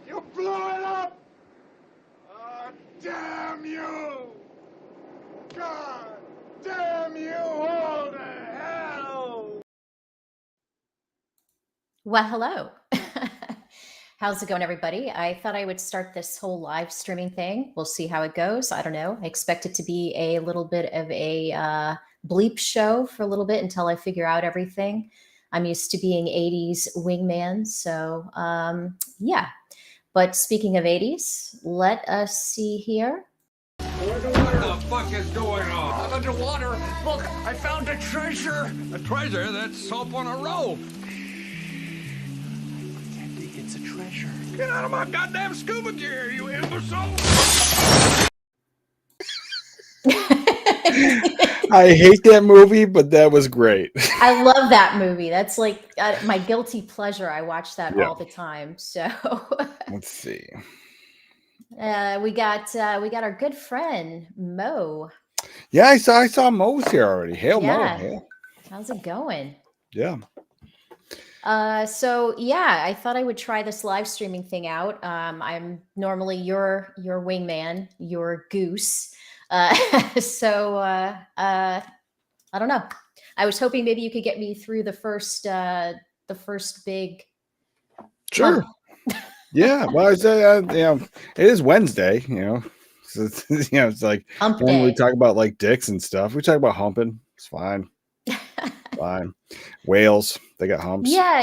You blew it up! Oh, damn you! God damn you all to hell! Well, hello. How's it going, everybody? I thought I would start this whole live streaming thing. We'll see how it goes. I don't know. I expect it to be a little bit of a bleep show for a little bit until I figure out everything. I'm used to being 80s wingman. So, yeah. But speaking of 80s, let us see here. What the fuck is going on? I'm underwater. Look, I found a treasure. A treasure? That's soap on a rope. Pretending it's a treasure. Get out of my goddamn scuba gear, you imbecile! I hate that movie, but that was great. I love that movie. That's like my guilty pleasure. I watch that Yeah. all the time. So Let's see. we got our good friend Mo. Yeah, I saw Mo's here already. Hail Yeah. Mo. Hail. How's it going? Yeah. So yeah, I thought I would try this live streaming thing out. I'm normally your wingman, your goose. So I don't know. I was hoping maybe you could get me through the first big. Sure. Yeah. Well, I say, it is Wednesday, So it's like Hump when we day. talk about like dicks and stuff. We talk about humping. It's fine. Fine. Whales, they got humps. Yeah,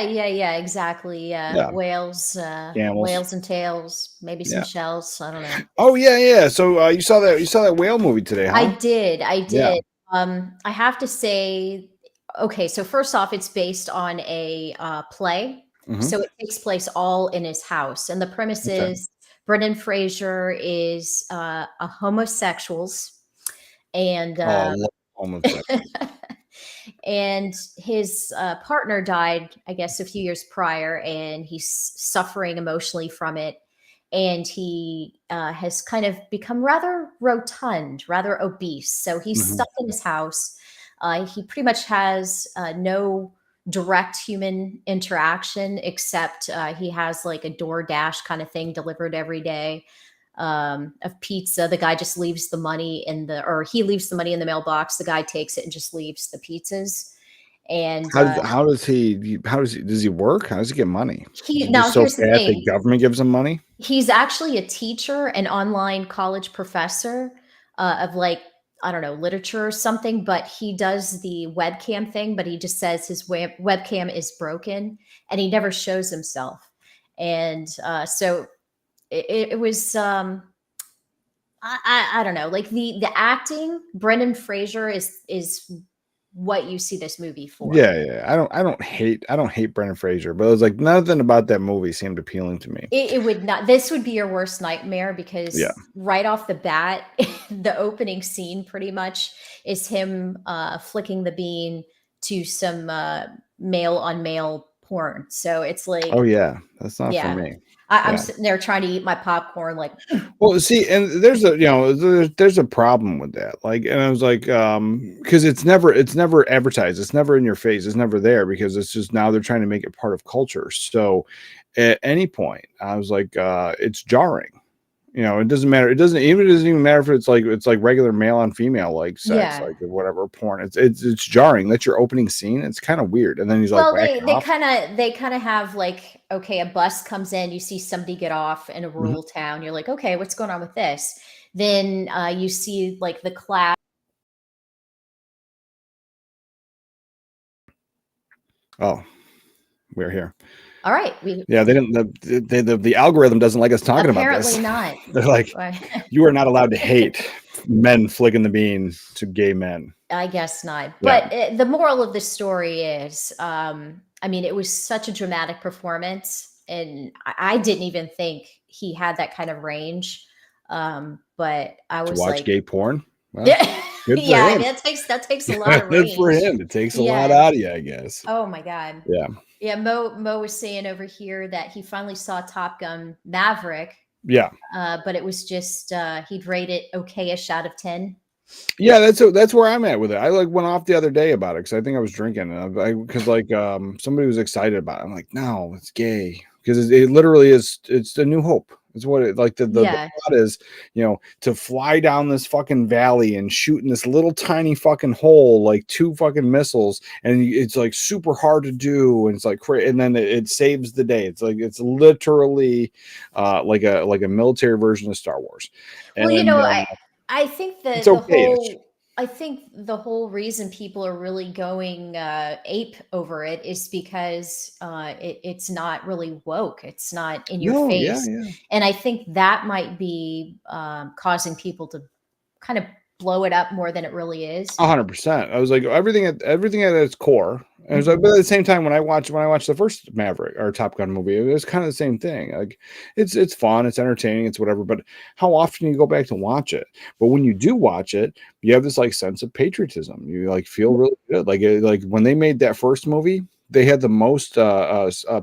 exactly. Yeah. Whales, Camels. whales and tails, maybe some Yeah. shells. I don't know. Oh yeah. So you saw that whale movie today, huh? I did. Yeah. I have to say, okay, so first off, it's based on a play. Mhm. So it takes place all in his house. And the premise Okay. is Brendan Fraser is a homosexuals and Oh, I love homosexuals. and his partner died, I guess, a few years prior, and he's suffering emotionally from it. And he has kind of become rather rotund, rather obese. So he's Mhm. stuck in his house. He pretty much has no direct human interaction, except he has like a DoorDash kind of thing delivered every day of pizza. The guy just leaves the money or he leaves the money in the mailbox. The guy takes it and just leaves the pizzas. And How does he work? How does he get money? Is he now just so here's the fat the thing. government gives him money? He's actually a teacher, an online college professor of like, I don't know, literature or something, but he does the webcam thing, but he just says his webcam is broken and he never shows himself. And so it was, I don't know, like the acting, Brendan Fraser is what you see this movie for. Yeah. I don't hate Brendan Fraser, but it was like nothing about that movie seemed appealing to me. It would not. This would be your worst nightmare because Yeah. right off the bat, the opening scene pretty much is him flicking the bean to some male on male porn. So it's like, Oh yeah, that's not yeah, for me. I'm Yeah. sitting there trying to eat my popcorn, like, Well, see, and there's a problem with that. Like, and I was like, because it's never advertised. It's never in your face. It's never there because it's just now they're trying to make it part of culture. So, at any point, I was like, it's jarring. It doesn't matter. It doesn't even matter if it's like regular male on female like sex, Yeah. like whatever porn. It's jarring. That's your opening scene. It's kind of weird. And then he's well, like, they kind of have like, okay, a bus comes in, you see somebody get off in a rural town, you're like, okay, what's going on with this? Then you see like the class. Oh, we're here. All right, They didn't. The algorithm doesn't like us talking about this. apparently not. They're like, you are not allowed to hate men flicking the bean to gay men. I guess not. Yeah. But the moral of the story is, I mean, it was such a dramatic performance, and I didn't even think he had that kind of range. But I was To watch like, gay porn. Well, yeah, good for yeah. I him. mean, that takes a lot of range. Good for him. It takes a lot Yeah. out of you, I guess. Oh my god. Yeah. Yeah. Mo was saying over here that he finally saw Top Gun Maverick. Yeah. But it was just he'd rate it okayish out of 10. Yeah, that's where I'm at with it. I like went off the other day about it because I think I was drinking and because somebody was excited about it. I'm like, no, it's gay. because it literally is. It's a new hope. It's what it like the Yeah. plot is, to fly down this fucking valley and shoot in this little tiny fucking hole, like 2 fucking missiles, and it's like super hard to do, and it's like and then it saves the day. It's like it's literally like a military version of Star Wars. Well, And I think that it's okay. I think the whole reason people are really going ape over it is because it's not really woke. It's not in your No, yeah, face, yeah. and I think that might be causing people to kind of blow it up more than it really is. 100%. I was like everything at its core. And it was like, but at the same time, when I watched the first Maverick or Top Gun movie, it was kind of the same thing. Like it's fun, it's entertaining, it's whatever. But how often do you go back to watch it? But when you do watch it, you have this like sense of patriotism. You like feel really good. Like when they made that first movie, they had the most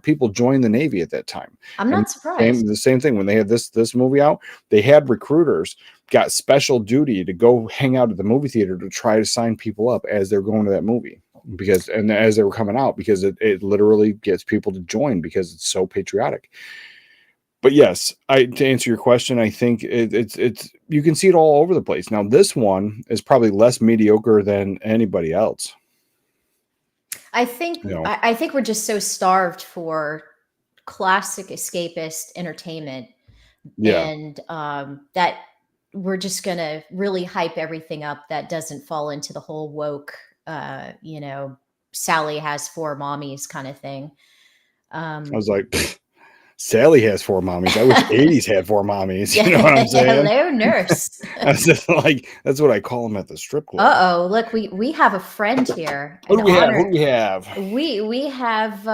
people join the Navy at that time. I'm not surprised. The same thing when they had this movie out, they had recruiters got special duty to go hang out at the movie theater to try to sign people up as they're going to that movie and as they were coming out, because it literally gets people to join because it's so patriotic. But yes, to answer your question, I think it's you can see it all over the place. Now this one is probably less mediocre than anybody else. I think I think we're just so starved for classic escapist entertainment, and that we're just gonna really hype everything up that doesn't fall into the whole woke, Sally has 4 mommies kind of thing. I was like, Sally has 4 mommies. I wish 80s had 4 mommies. You know what I'm saying? Hello, nurse. That's just like that's what I call them at the strip club. Look, we have a friend here. What do we have? We have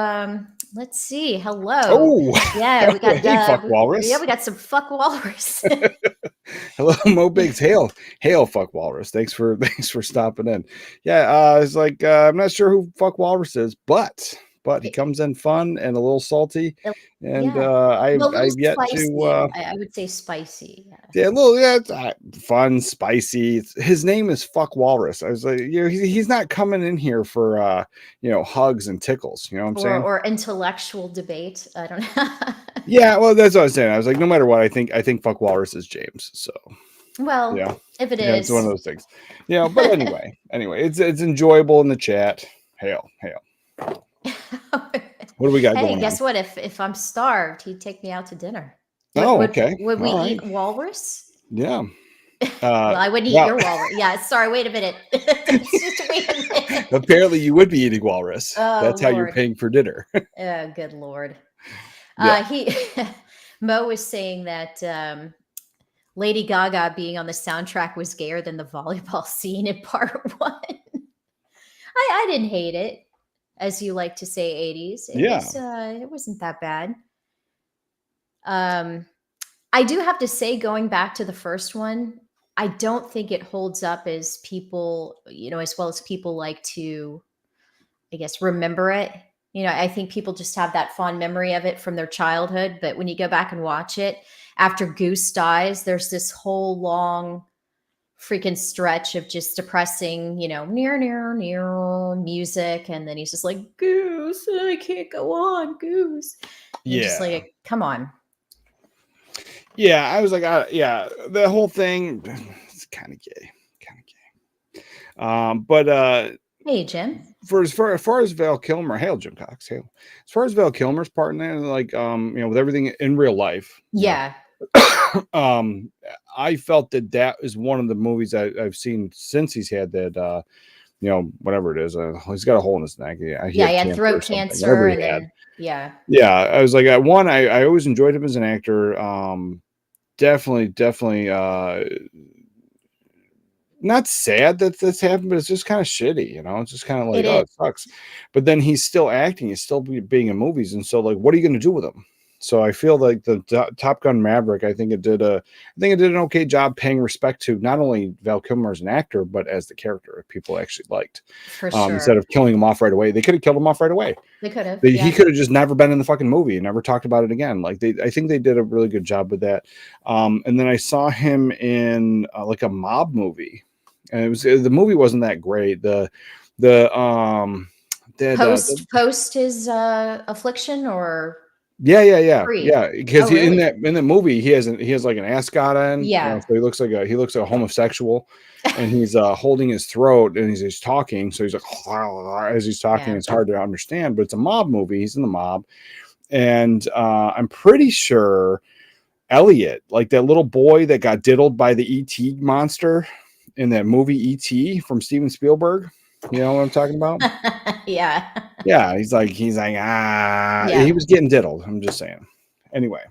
let's see. Hello. Oh, yeah, we got fuck walrus. Yeah, we got some fuck walrus. Hello, Mo Biggs. Hail, fuck walrus. Thanks for stopping in. Yeah, it's like I'm not sure who fuck walrus is, but he comes in fun and a little salty, and I've yet spicy. to. I would say spicy. Yeah, a little, it's fun, spicy. His name is Fuck Walrus. I was like, he's not coming in here for hugs and tickles. You know what I'm saying? Or intellectual debate. I don't know. Yeah, well, that's what I was saying. I was like, no matter what, I think Fuck Walrus is James. So, well, yeah, if it is, it's one of those things. Yeah, but anyway, it's enjoyable in the chat. Hail. What do we got going on? Hey, guess what? If I'm starved, he'd take me out to dinner. Okay. Would we eat walrus? Yeah. Well, I wouldn't eat your walrus. Yeah, sorry. Wait a minute. Just wait a minute. Apparently, you would be eating walrus. Oh, that's how you're paying for dinner. Oh, good Lord. Yeah. Mo was saying that Lady Gaga being on the soundtrack was gayer than the volleyball scene in part 1. I didn't hate it. As you like to say, 80s. It wasn't that bad. I do have to say, going back to the first one, I don't think it holds up as people, as well as people like to, I guess, remember it. I think people just have that fond memory of it from their childhood. But when you go back and watch it, after Goose dies, there's this whole long freaking stretch of just depressing, near music, and then he's just like, Goose, I can't go on, Goose. And just like, come on. Yeah, I was like, the whole thing is kind of gay. But hey, Jim. For as far as Val Kilmer, hail Jim Cox, hail. As far as Val Kilmer's part in there, like with everything in real life, yeah. I felt that is one of the movies I've seen since he's had that, whatever it is. He's got a hole in his neck. He had throat cancer. And then, yeah. I was like, I always enjoyed him as an actor. Definitely. Not sad that this happened, but it's just kind of shitty. It's just kind of like, it sucks. But then he's still acting. He's still being in movies. And so, like, what are you going to do with him? So I feel like the Top Gun Maverick, I think it did an okay job paying respect to not only Val Kilmer as an actor, but as the character people actually liked. For sure. Instead of killing him off right away, they could have killed him off right away. They could have. He could have just never been in the fucking movie and never talked about it again. Like I think they did a really good job with that. And then I saw him in like a mob movie, and the movie wasn't that great. Post his affliction, or Free. Yeah. Because Oh, really? in the movie he has like an ascot on, Yeah. so he looks like a homosexual, and he's holding his throat and he's talking, so he's like as he's talking. Yeah. It's hard to understand, but it's a mob movie. He's in the mob, and I'm pretty sure Elliot, like that little boy that got diddled by the ET monster in that movie ET from Steven Spielberg. You know what I'm talking about? Yeah. Yeah, he's like Yeah. he was getting diddled. I'm just saying. Anyway,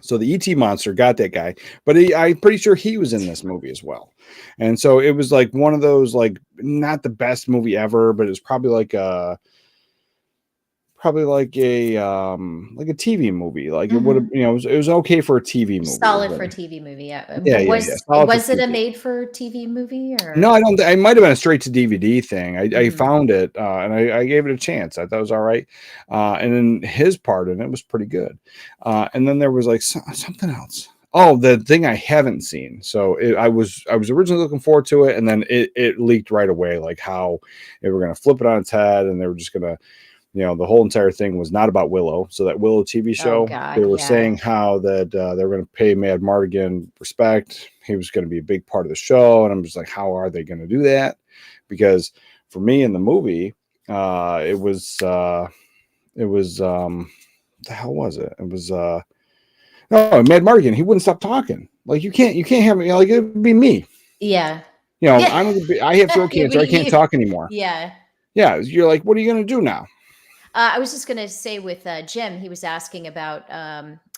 so the ET monster got that guy, but I'm pretty sure he was in this movie as well. And so it was like one of those, like, not the best movie ever, but it's probably like a TV movie. Like, it would have, it was okay for a TV movie. Solid for a TV movie, yeah. Yeah, But yeah. Solid was for it a TV. made for TV movie or? No, I don't. It might have been a straight to DVD thing. I Mhm. found it and I gave it a chance. I thought it was all right. And then his part in it was pretty good. And then there was like something else. Oh, the thing I haven't seen. So I was originally looking forward to it, and then it leaked right away, like how they were going to flip it on its head, and they were just going to, the whole entire thing was not about Willow. So that Willow TV show, God, they were yeah. saying how that they were going to pay Mad Mardigan respect. He was going to be a big part of the show. And I'm just like, how are they going to do that? Because for me in the movie, it was the hell was it? It was, no, Mad Mardigan. He wouldn't stop talking. Like, you can't have me, like, it would be me. Yeah. I have throat cancer. I can't talk anymore. Yeah. Yeah. You're like, what are you going to do now? I was just going to say with Jim, he was asking about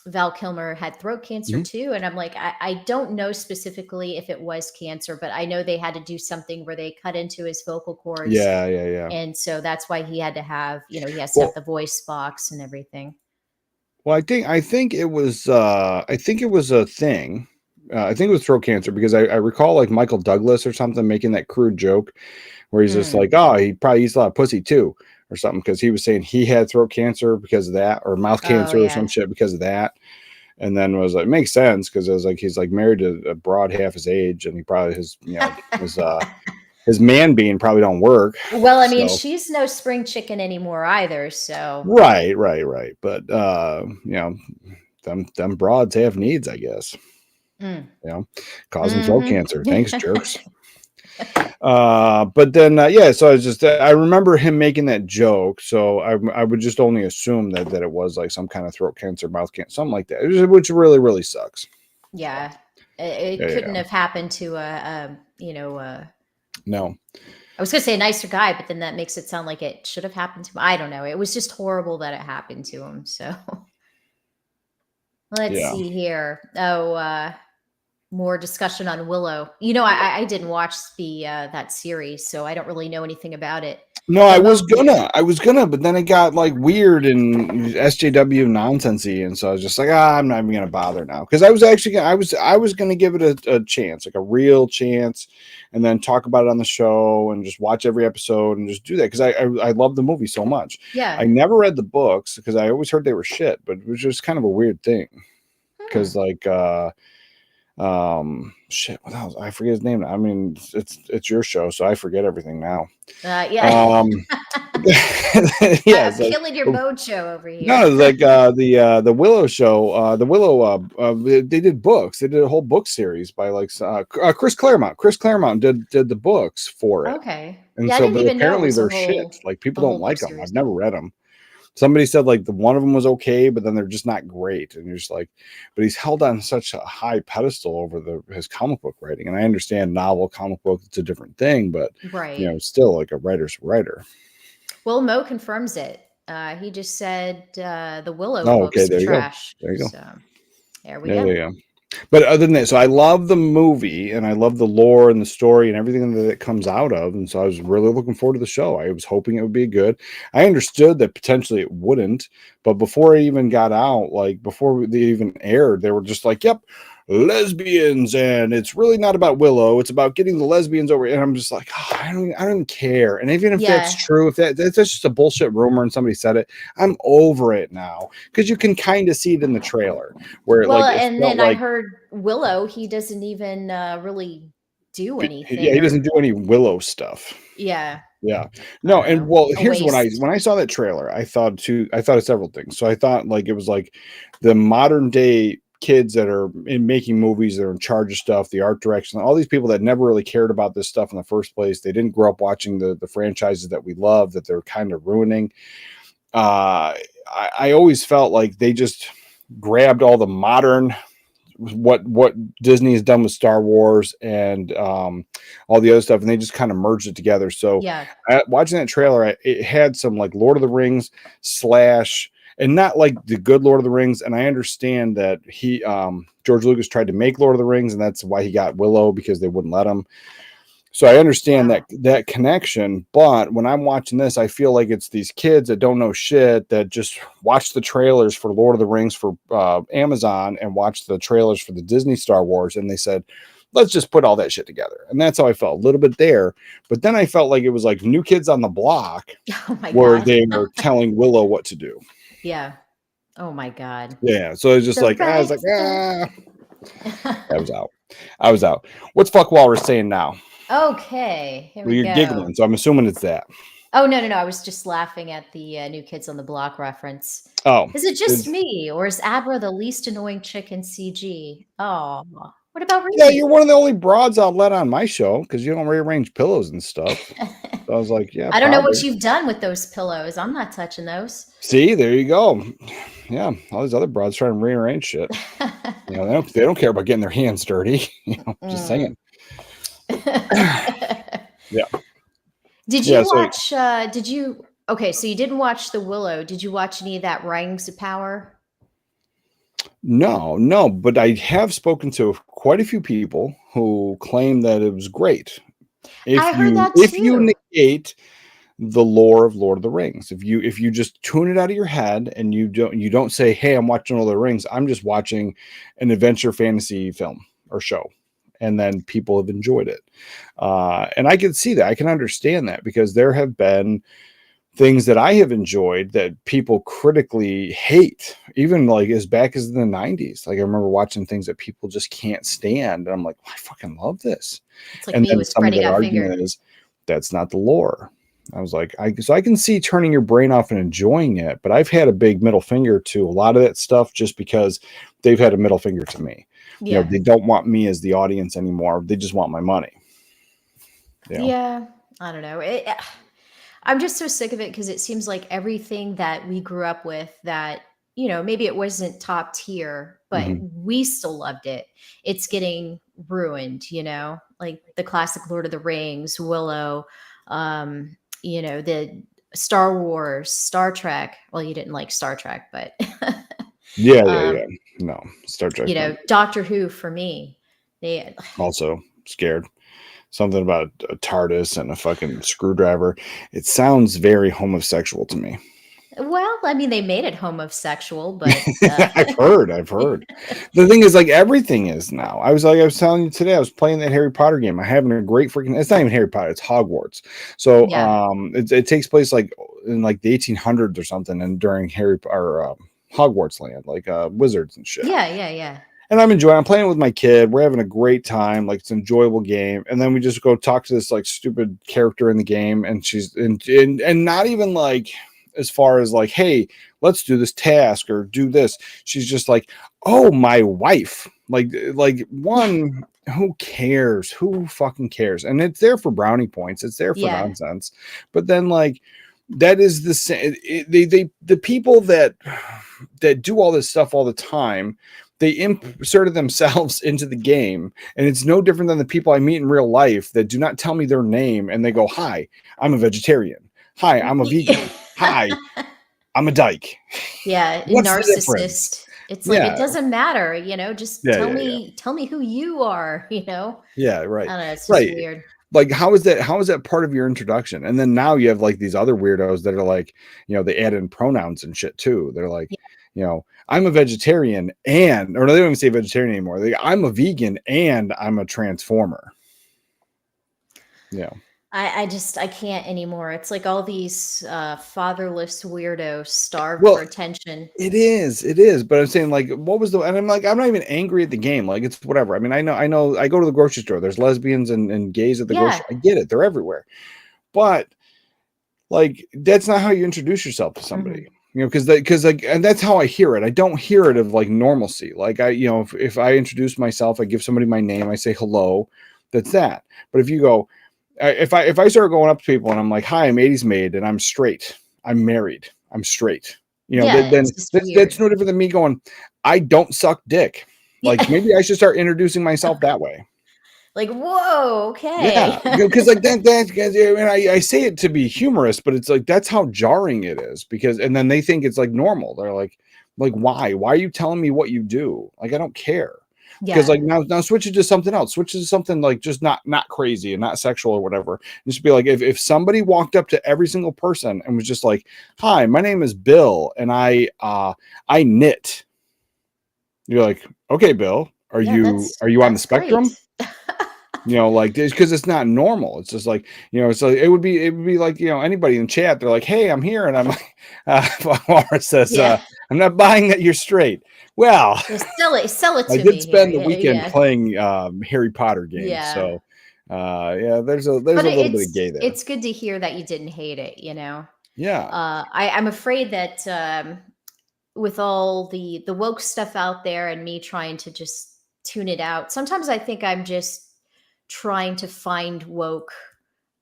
Val Kilmer had throat cancer too. And I'm like, I don't know specifically if it was cancer, but I know they had to do something where they cut into his vocal cords. Yeah. And so that's why he had to have, he has to have the voice box and everything. Well, I think it was a thing. I think it was throat cancer, because I recall like Michael Douglas or something making that crude joke where he's just like, oh, he probably eats a lot of pussy too, or something, because he was saying he had throat cancer because of that, or mouth cancer or some shit because of that. And then was like, makes sense, because it was like he's like married to a broad half his age, and he probably his man being probably don't work. Well, I mean, she's no spring chicken anymore either. So right. But them broads have needs, I guess. Causing throat cancer. Thanks, jerks. But then so I was just I remember him making that joke, so I would just only assume that it was like some kind of throat cancer, mouth cancer, something like that, which really, really sucks. Yeah, it couldn't have happened to no. I was gonna say a nicer guy, but then that makes it sound like it should have happened to him. I don't know. It was just horrible that it happened to him. So let's see here. More discussion on Willow. I didn't watch that series, so I don't really know anything about it. No, I was gonna, but then it got like weird and SJW nonsensey, and so I was just like, I'm not even gonna bother now, because I was actually I was gonna give it a chance, like a real chance, and then talk about it on the show and just watch every episode and just do that, because I love the movie so much. Yeah, I never read the books because I always heard they were shit, but it was just kind of a weird thing, because like shit, what else? I forget his name. I mean, it's your show, so I forget everything now. Yeah. Yeah, killing your mojo over here. No, it's like the Willow show. The Willow they did books. They did a whole book series by like Chris Claremont. Chris Claremont did the books for it. Okay. And yeah, so, I didn't even apparently know they're shit. Like, people don't like them. series. I've never read them. Somebody said like the one of them was okay, but then they're just not great. And you're just like, but he's held on such a high pedestal over his comic book writing. And I understand novel, comic book, it's a different thing, but right. Still like a writer's writer. Well, Mo confirms it. He just said the Willow books there you trash. Go. There you go. So there we go. Yeah. But other than that, so I love the movie and I love the lore and the story and everything that it comes out of. And so I was really looking forward to the show. I was hoping it would be good. I understood that potentially it wouldn't, but before it even got out, like before they even aired, they were just like, yep, lesbians, and it's really not about Willow, it's about getting the lesbians over. And I'm just like, I don't even care. And even if that's true, if that's just a bullshit rumor and somebody said it, I'm over it now, because you can kind of see it in the trailer where and then I heard Willow, he doesn't even really do anything. Yeah, he doesn't do any Willow stuff. Yeah. Yeah. I No, don't and know, well, a here's what waste. when I saw that trailer, I thought of several things. So I thought like it was like the modern day kids that are in making movies, that are in charge of stuff, the art direction, all these people that never really cared about this stuff in the first place. They didn't grow up watching the franchises that we love, that they're kind of ruining. I always felt like they just grabbed all the modern what Disney has done with Star Wars and all the other stuff, and they just kind of merged it together. So Yeah. watching that trailer, it had some like Lord of the Rings slash, and not like the good Lord of the Rings. And I understand that George Lucas tried to make Lord of the Rings, and that's why he got Willow, because they wouldn't let him. So I understand Wow. that connection, but when I'm watching this, I feel like it's these kids that don't know shit, that just watch the trailers for Lord of the Rings for Amazon and watch the trailers for the Disney Star Wars, and they said, let's just put all that shit together. And that's how I felt, a little bit there. But then I felt like it was like New Kids on the Block, Oh my where God. they were telling Willow what to do. Yeah. Oh my God. Yeah. So it's just The like, I was right like, stuff. I was out. I was out. What's Fuck Walrus saying now? Okay, here Well, we you're go. giggling, so I'm assuming it's that. Oh, no, no, no. I was just laughing at the New Kids on the Block reference. Oh, Is it just me, or is Abra the least annoying chick in CG? Oh, what about yeah, Reed? you're one of the only broads I'll let on my show because you don't rearrange pillows and stuff. So I was like, yeah, I don't know what probably. you've done with those pillows. I'm not touching those. See, there you go. Yeah, all these other broads trying to rearrange shit. You know, they don't care about getting their hands dirty. You know, just saying. Yeah. Did Yeah. you So watch? Did you? Okay, so you didn't watch The Willow. Did you watch any of that Rings of Power? no, but I have spoken to quite a few people who claim that it was great. I heard that If you too. negate the lore of Lord of the Rings, if you just tune it out of your head and you don't say, hey, I'm watching Lord of the Rings, I'm just watching an adventure fantasy film or show, and then people have enjoyed it, and I can see that, I can understand that, because there have been things that I have enjoyed that people critically hate, even like as back as in the 90s. Like I remember watching things that people just can't stand, and I'm like, I fucking love this. It's like And me then with some of Freddy that Got Fingered. argument is that's not the lore. I was like, so I can see turning your brain off and enjoying it, but I've had a big middle finger to a lot of that stuff just because they've had a middle finger to me. You know, Yeah. they don't want me as the audience anymore. They just want my money. You know? Yeah. I don't know. I'm just so sick of it because it seems like everything that we grew up with that, maybe it wasn't top tier, but Mhm. we still loved it. It's getting ruined, like the classic Lord of the Rings, Willow, the Star Wars, Star Trek. Well, you didn't like Star Trek, but Yeah. No, Star Trek. Doctor Who for me. They Also scared. Something about a TARDIS and a fucking screwdriver. It sounds very homosexual to me. Well, I mean, they made it homosexual, but I've heard. The thing is, like, everything is now. I was telling you today, I was playing that Harry Potter game. I'm having a great freaking. It's not even Harry Potter. It's Hogwarts. So, Yeah. it takes place like in like the 1800s or something, and during Hogwarts land, like wizards and shit. Yeah. And I'm enjoying. I'm playing with my kid. We're having a great time. Like, it's an enjoyable game. And then we just go talk to this like stupid character in the game, and she's and not even like as far as like, hey, let's do this task or do this. She's just like, oh, my wife. Like one, who cares? Who fucking cares? And it's there for brownie points. It's there for Yeah. nonsense. But then like that is the same. The people that do all this stuff all the time, they inserted themselves into the game, and it's no different than the people I meet in real life that do not tell me their name and they go, hi, I'm a vegetarian. Hi, I'm a vegan. Hi, I'm a dyke. Yeah, What's the difference? narcissist. It's like it doesn't matter, just Yeah, tell yeah. me who you are, Yeah, right. I don't know, it's just Right. weird. Like, how is that part of your introduction? And then now you have like these other weirdos that are like, they add in pronouns and shit too. They're like, I'm a vegetarian or they don't even say vegetarian anymore. I'm a vegan and I'm a transformer. Yeah. I can't anymore. It's like all these fatherless weirdos starved Well, for attention. It is. But I'm saying, like, what was and I'm like, I'm not even angry at the game. Like, it's whatever. I mean, I know I go to the grocery store. There's lesbians and gays at the grocery. Yeah. I get it. They're everywhere. But like that's not how you introduce yourself to somebody. Mhm. You know, because like, and that's how I hear it. I don't hear it of like normalcy. Like if I introduce myself, I give somebody my name, I say hello, that's that. But if you go, if I start going up to people and I'm like, hi, I'm 80s maid and I'm straight, I'm married, I'm straight, Yeah, then it's just weird. that's no different than me going, I don't suck dick. Like Yeah. maybe I should start introducing myself that way. Like, whoa, Yeah, okay. because like and I say it to be humorous, but it's like that's how jarring it is because, and then they think it's like normal. They're like, why are you telling me what you do? Like, I don't care. Because Yeah. like now switch it to something else. Switch it to something like just not crazy and not sexual or whatever. Just be like, if somebody walked up to every single person and was just like, hi, my name is Bill and I knit. You're like, okay, Bill, are Yeah, you on the that's great. spectrum? Like this, because it's not normal. It's just like, it's like it would be like, anybody in chat, they're like, hey, I'm here, and I'm like, Laura says, Yeah. I'm not buying that you're straight. Well, Yeah, sell it I to did me here. spend the Yeah, weekend yeah. playing Harry Potter games, Yeah. so yeah, there's a But little bit of gay there. it's good to hear that you didn't hate it, you know. Yeah. I'm afraid that with all the woke stuff out there and me trying to just tune it out, sometimes I think I'm just trying to find woke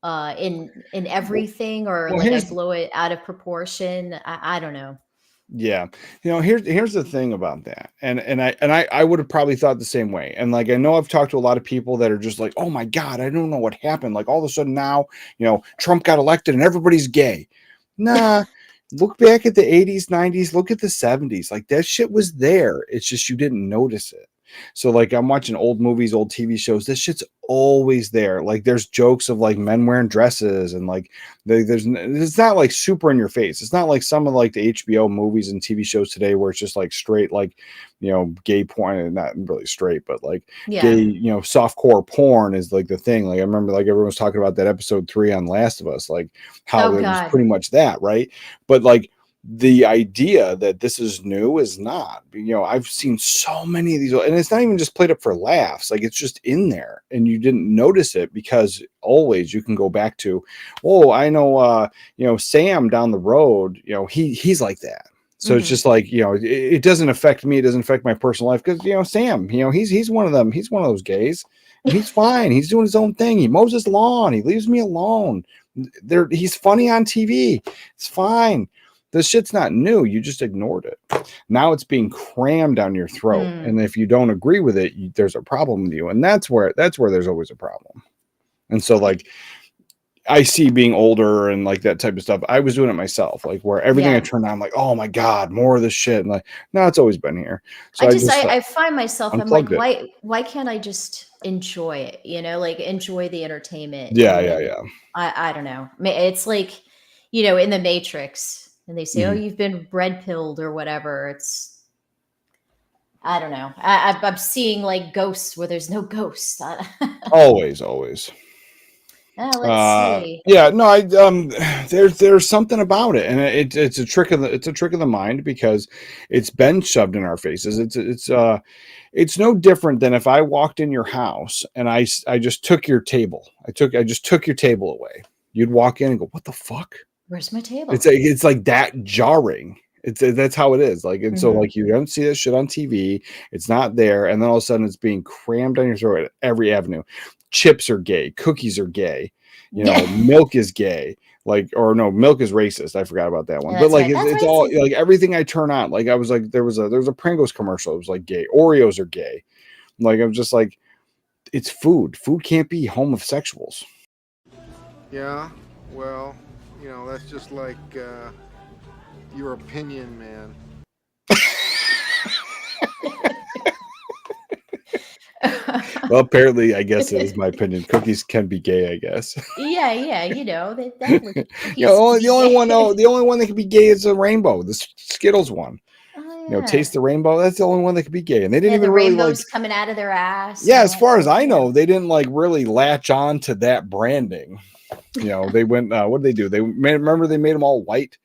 in Well, everything, or well, like I here's blow it out of proportion. I don't know. Yeah. Here's the thing about that. And I would have probably thought the same way. And like I know I've talked to a lot of people that are just like, "Oh my God, I don't know what happened. Like all of a sudden now, Trump got elected and everybody's gay." Nah, look back at the 80s, 90s, look at the 70s. Like that shit was there. It's just you didn't notice it. So like I'm watching old movies, old TV shows. This shit's always there. Like there's jokes of like men wearing dresses and like it's not like super in your face. It's not like some of like the HBO movies and TV shows today where it's just like straight like gay porn, and not really straight, but like gay, Yeah. softcore porn is like the thing. Like I remember like everyone was talking about that episode 3 on Last of Us, like how Oh there was God. pretty much that, right? But like the idea that this is new is not. I've seen so many of these, and it's not even just played up for laughs. Like it's just in there, and you didn't notice it because always you can go back to, oh, I know, Sam down the road, he's like that. So it's Mhm. just like, it doesn't affect me. It doesn't affect my personal life because, Sam, he's one of them. He's one of those gays. And he's fine. He's doing his own thing. He mows his lawn. He leaves me alone. He's funny on TV. It's fine. This shit's not new. You just ignored it. Now it's being crammed down your throat. Mm. And if you don't agree with it, there's a problem with you. And that's where there's always a problem. And so like, I see being older and like that type of stuff. I was doing it myself, like where everything I Yeah. turned on, I'm like, oh my God, more of this shit. And like, no, it's always been here. So I find myself, I'm like, unplugged it. why can't I just enjoy it? Like enjoy the entertainment. Yeah, yeah, And yeah. I don't know. It's like, in the Matrix, and they say, oh, Mhm. you've been red pilled or whatever. I don't know. I'm seeing like ghosts where there's no ghosts. Always. Let's see. Yeah, no, there's something about it, and it's a trick of the mind because it's been shoved in our faces. It's no different than if I walked in your house and I just took your table. I just took your table away. You'd walk in and go, what the fuck? Where's my table? It's like that jarring. That's how it is. Like, and so Mhm. like you don't see that shit on TV. It's not there, and then all of a sudden it's being crammed down your throat at every avenue. Chips are gay, cookies are gay, Yeah. milk is gay. Like, or no, milk is racist. I forgot about that one. Yeah, But that's like right. That's it's all racist. like everything I turn on. Like I was like there was a Pringles commercial. It was like gay. Oreos are gay. Like I'm just like, it's food. Food can't be homosexuals. Yeah, well, that's just like your opinion, man. Well, apparently, I guess it is my opinion. Cookies can be gay, I guess. Yeah, they definitely The only one that can be gay is a rainbow, the Skittles one. Oh yeah. Taste the rainbow. That's the only one that can be gay, and they didn't Yeah, even the really like. rainbows coming out of their ass. Yeah, And as all far that as stuff. I Yeah. know, they didn't like really latch on to that branding. They went. What did they do? Remember they made them all white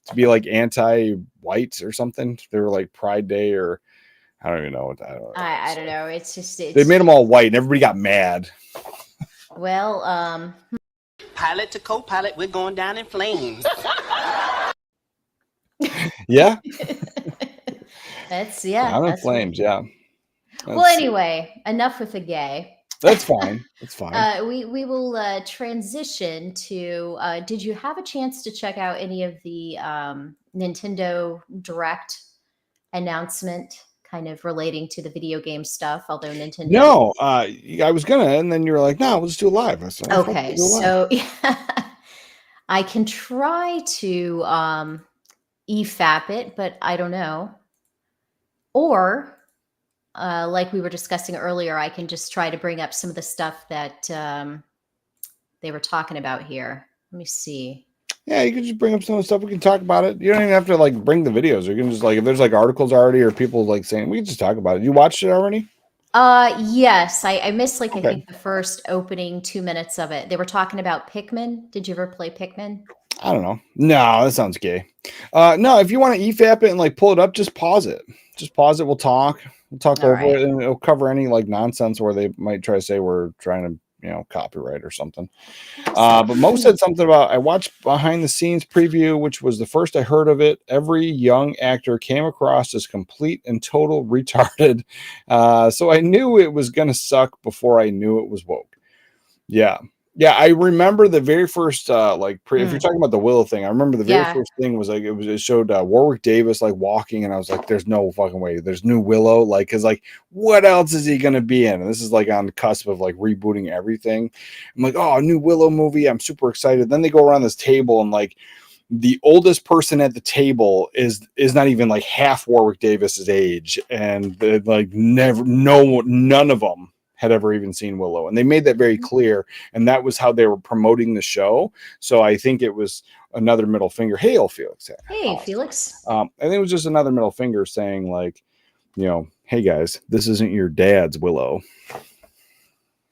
to be like anti-white or something. They were like Pride Day or I don't even know what that. I don't know. It's just They made them all white, and everybody got mad. well, pilot to co-pilot, we're going down in flames. Yeah, That's I'm in that's what- flames. Yeah. Well, anyway, enough with the gay. That's fine. That's fine. We will transition to. Did you have a chance to check out any of the Nintendo Direct announcement, kind of relating to the video game stuff? Although Nintendo. No, I was gonna, and then you were like, "No, we'll just do it live." I said, Okay, so I can try to EFAP it, but I don't know. Or like we were discussing earlier, I can just try to bring up some of the stuff that they were talking about here. Let me see. Yeah, you can just bring up some of the stuff. We can talk about it. You don't even have to like bring the videos. You can just like if there's like articles already or people like saying we can just talk about it. You watched it already? Yes, I missed like I think the first opening 2 minutes of it. They were talking about Pikmin. Did you ever play Pikmin? I don't know. No, that sounds gay. No, if you want to EFAP it and like pull it up, just pause it. Just pause it. We'll talk. We'll talk All over right. it, and it'll cover any like nonsense where they might try to say we're trying to, copyright or something. But Mo said something about I watched behind the scenes preview, which was the first I heard of it. Every young actor came across as complete and total retarded. So I knew it was gonna suck before I knew it was woke. Yeah. Yeah, I remember the very first if you're talking about the Willow thing, I remember the very first thing was like it showed Warwick Davis like walking, and I was like, "There's no fucking way, there's new Willow." Like, cause like, what else is he gonna be in? And this is like on the cusp of like rebooting everything. I'm like, "Oh, a new Willow movie!" I'm super excited. Then they go around this table, and like the oldest person at the table is not even like half Warwick Davis's age, and like none of them had ever even seen Willow. And they made that very clear. And that was how they were promoting the show. So I think it was another middle finger. Hail, Felix. Hey, Felix. I think it was just another middle finger saying like, hey guys, this isn't your dad's Willow.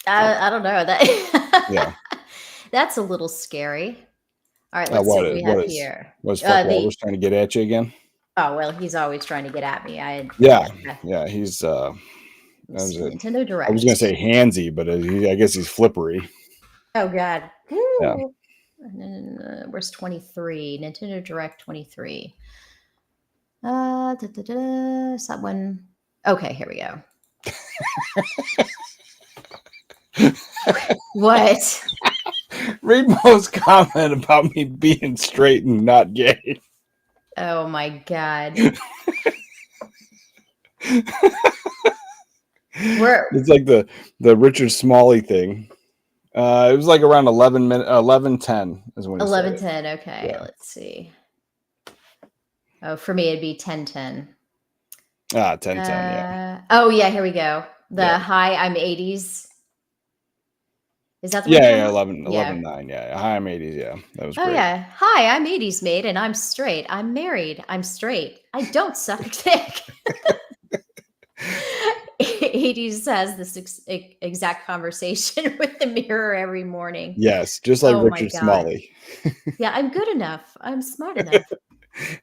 I don't know that. Yeah. That's a little scary. All right, let's see what we have here. Was Walrus trying to get at you again? Oh, well, he's always trying to get at me. Yeah, he's Nintendo Direct. I was gonna say handsy, but I guess he's flippery. Oh God. Yeah. Where's 23? Nintendo Direct 23. Is that one? Okay, here we go. What? Read Mo's comment about me being straight and not gay. Oh my God. It's like the Richard Smalley thing. It was like around 11:10 is when 11:10. Okay, Yeah. let's see. Oh, for me it'd be 10:10. 10:10. Yeah. Oh yeah, here we go. Hi, I'm 80s. Is that the one? Yeah. 11:9. Yeah. Hi, I'm 80s. Yeah, that was great. Oh yeah. Hi, I'm 80s mate, and I'm straight. I'm married. I'm straight. I don't suck dick. 80s has this exact conversation with the mirror every morning. Yes, just like Oh my Richard God. Smalley. Yeah, I'm good enough. I'm smart enough.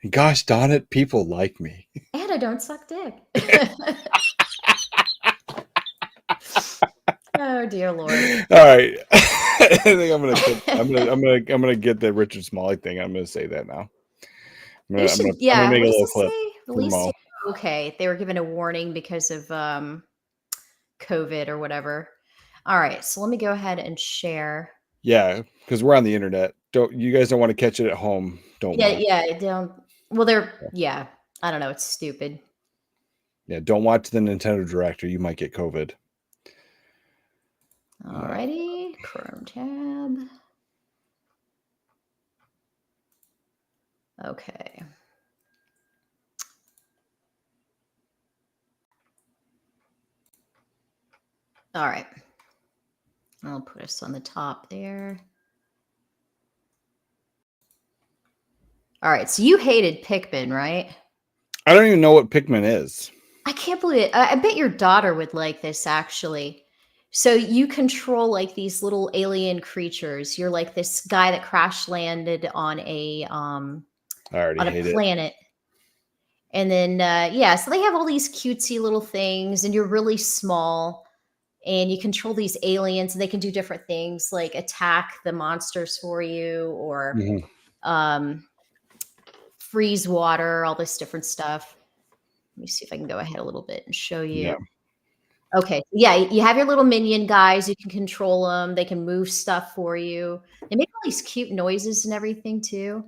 Gosh darn it, people like me. And I don't suck dick. Oh dear Lord. All right. I think I'm gonna get the Richard Smalley thing. I'm gonna say that now. I'm gonna make a little clip. Release okay. They were given a warning because of COVID or whatever. All right, so let me go ahead and share. Yeah, because we're on the internet. You guys don't want to catch it at home? Don't. Don't. Well, I don't know. It's stupid. Yeah, don't watch the Nintendo Direct or you might get COVID. Alrighty, Chrome tab. Okay. All right. I'll put us on the top there. All right. So you hated Pikmin, right? I don't even know what Pikmin is. I can't believe it. I bet your daughter would like this actually. So you control like these little alien creatures. You're like this guy that crash landed on a planet. And then so they have all these cutesy little things, and you're really small. and you control these aliens, and they can do different things like attack the monsters for you, or freeze water, all this different stuff. Let me see if I can go ahead a little bit and show you. Yeah. Okay. Yeah, you have your little minion guys. You can control them. They can move stuff for you. They make all these cute noises and everything too.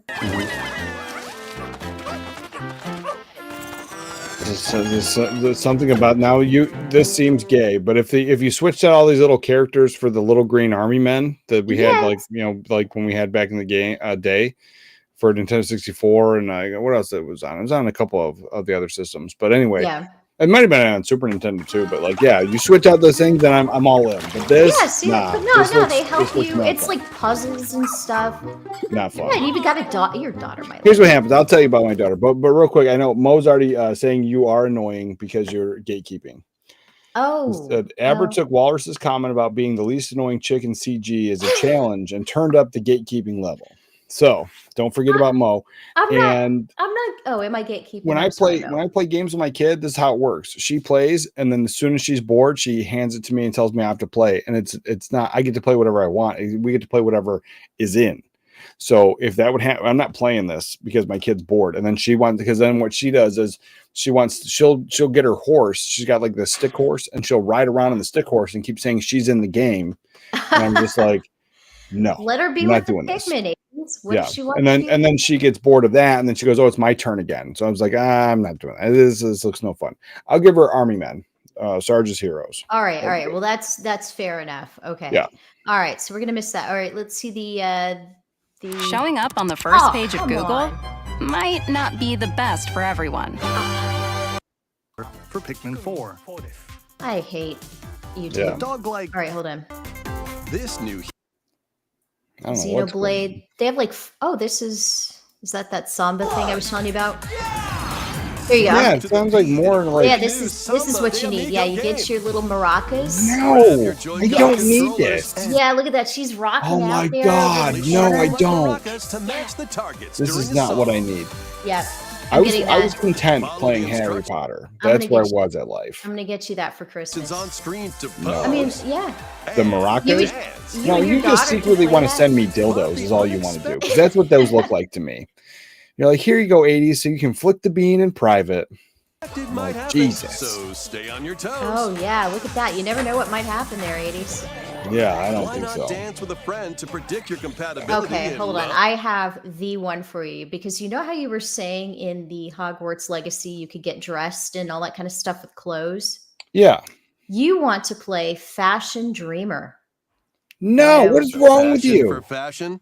There's something about now. This seems gay, but if you switched out all these little characters for the little green army men that we had, like when we had back in the game day for Nintendo 64, and what else it was on? It was on a couple of the other systems, but anyway. Yeah. It might have been on Super Nintendo too, but you switch out those things, then I'm all in. But this, they help you. It's like puzzles and stuff. Not fun. Yeah, you even got your daughter might. Here's what happens. I'll tell you about my daughter, but real quick, I know Mo's already saying you are annoying because you're gatekeeping. Oh. Abra took Walrus's comment about being the least annoying chick in CG as a challenge and turned up the gatekeeping level. So don't forget about Mo. I'm not. Oh, am I gatekeeping? When I play games with my kid, this is how it works. She plays, and then as soon as she's bored, she hands it to me and tells me I have to play. And it's not. I get to play whatever I want. We get to play whatever is in. So if that would happen, I'm not playing this because my kid's bored. And then she wants, because then what she does is she'll get her horse. She's got like the stick horse, and she'll ride around on the stick horse and keep saying she's in the game. And I'm just like, no, let her be I'm with not doing this. What does she want and then she gets bored of that, and then she goes, "Oh, it's my turn again." So I was like, I'm not doing that. This looks no fun. I'll give her Army Men, Sarge's Heroes. All right. Well, that's fair enough. Okay. Yeah. All right. So we're gonna miss that. All right. Let's see the showing up on the first page of Google might not be the best for everyone. For Pikmin 4. I hate YouTube. Yeah. Dog like. All right, hold on. This new. I don't know Xenoblade. They have like, this is that Samba thing I was telling you about? There you go. Yeah, it sounds like more like. Yeah, this is what you need. Yeah, you get your little maracas. No, I don't need this. Yeah, look at that. She's rocking Oh my out there. God, no, I don't. This is not what I need. Yeah. I was content playing Harry Potter. That's where I was at life. I'm gonna get you that for Christmas. On screen to I mean, yeah. The maracas? No, and your you just daughter secretly can want to play send me dildos is all you want to do. Because that's what those look like to me. You're like, here you go, 80s, so you can flick the bean in private. Like, Jesus. So stay on your toes. Oh yeah, look at that. You never know what might happen there, 80s. Yeah, I don't Why think not so. dance with a friend to predict your compatibility? Okay, hold on. I have the one for you, because you know how you were saying in the Hogwarts Legacy you could get dressed and all that kind of stuff with clothes? Yeah. You want to play Fashion Dreamer. No, what is wrong with you? For fashion?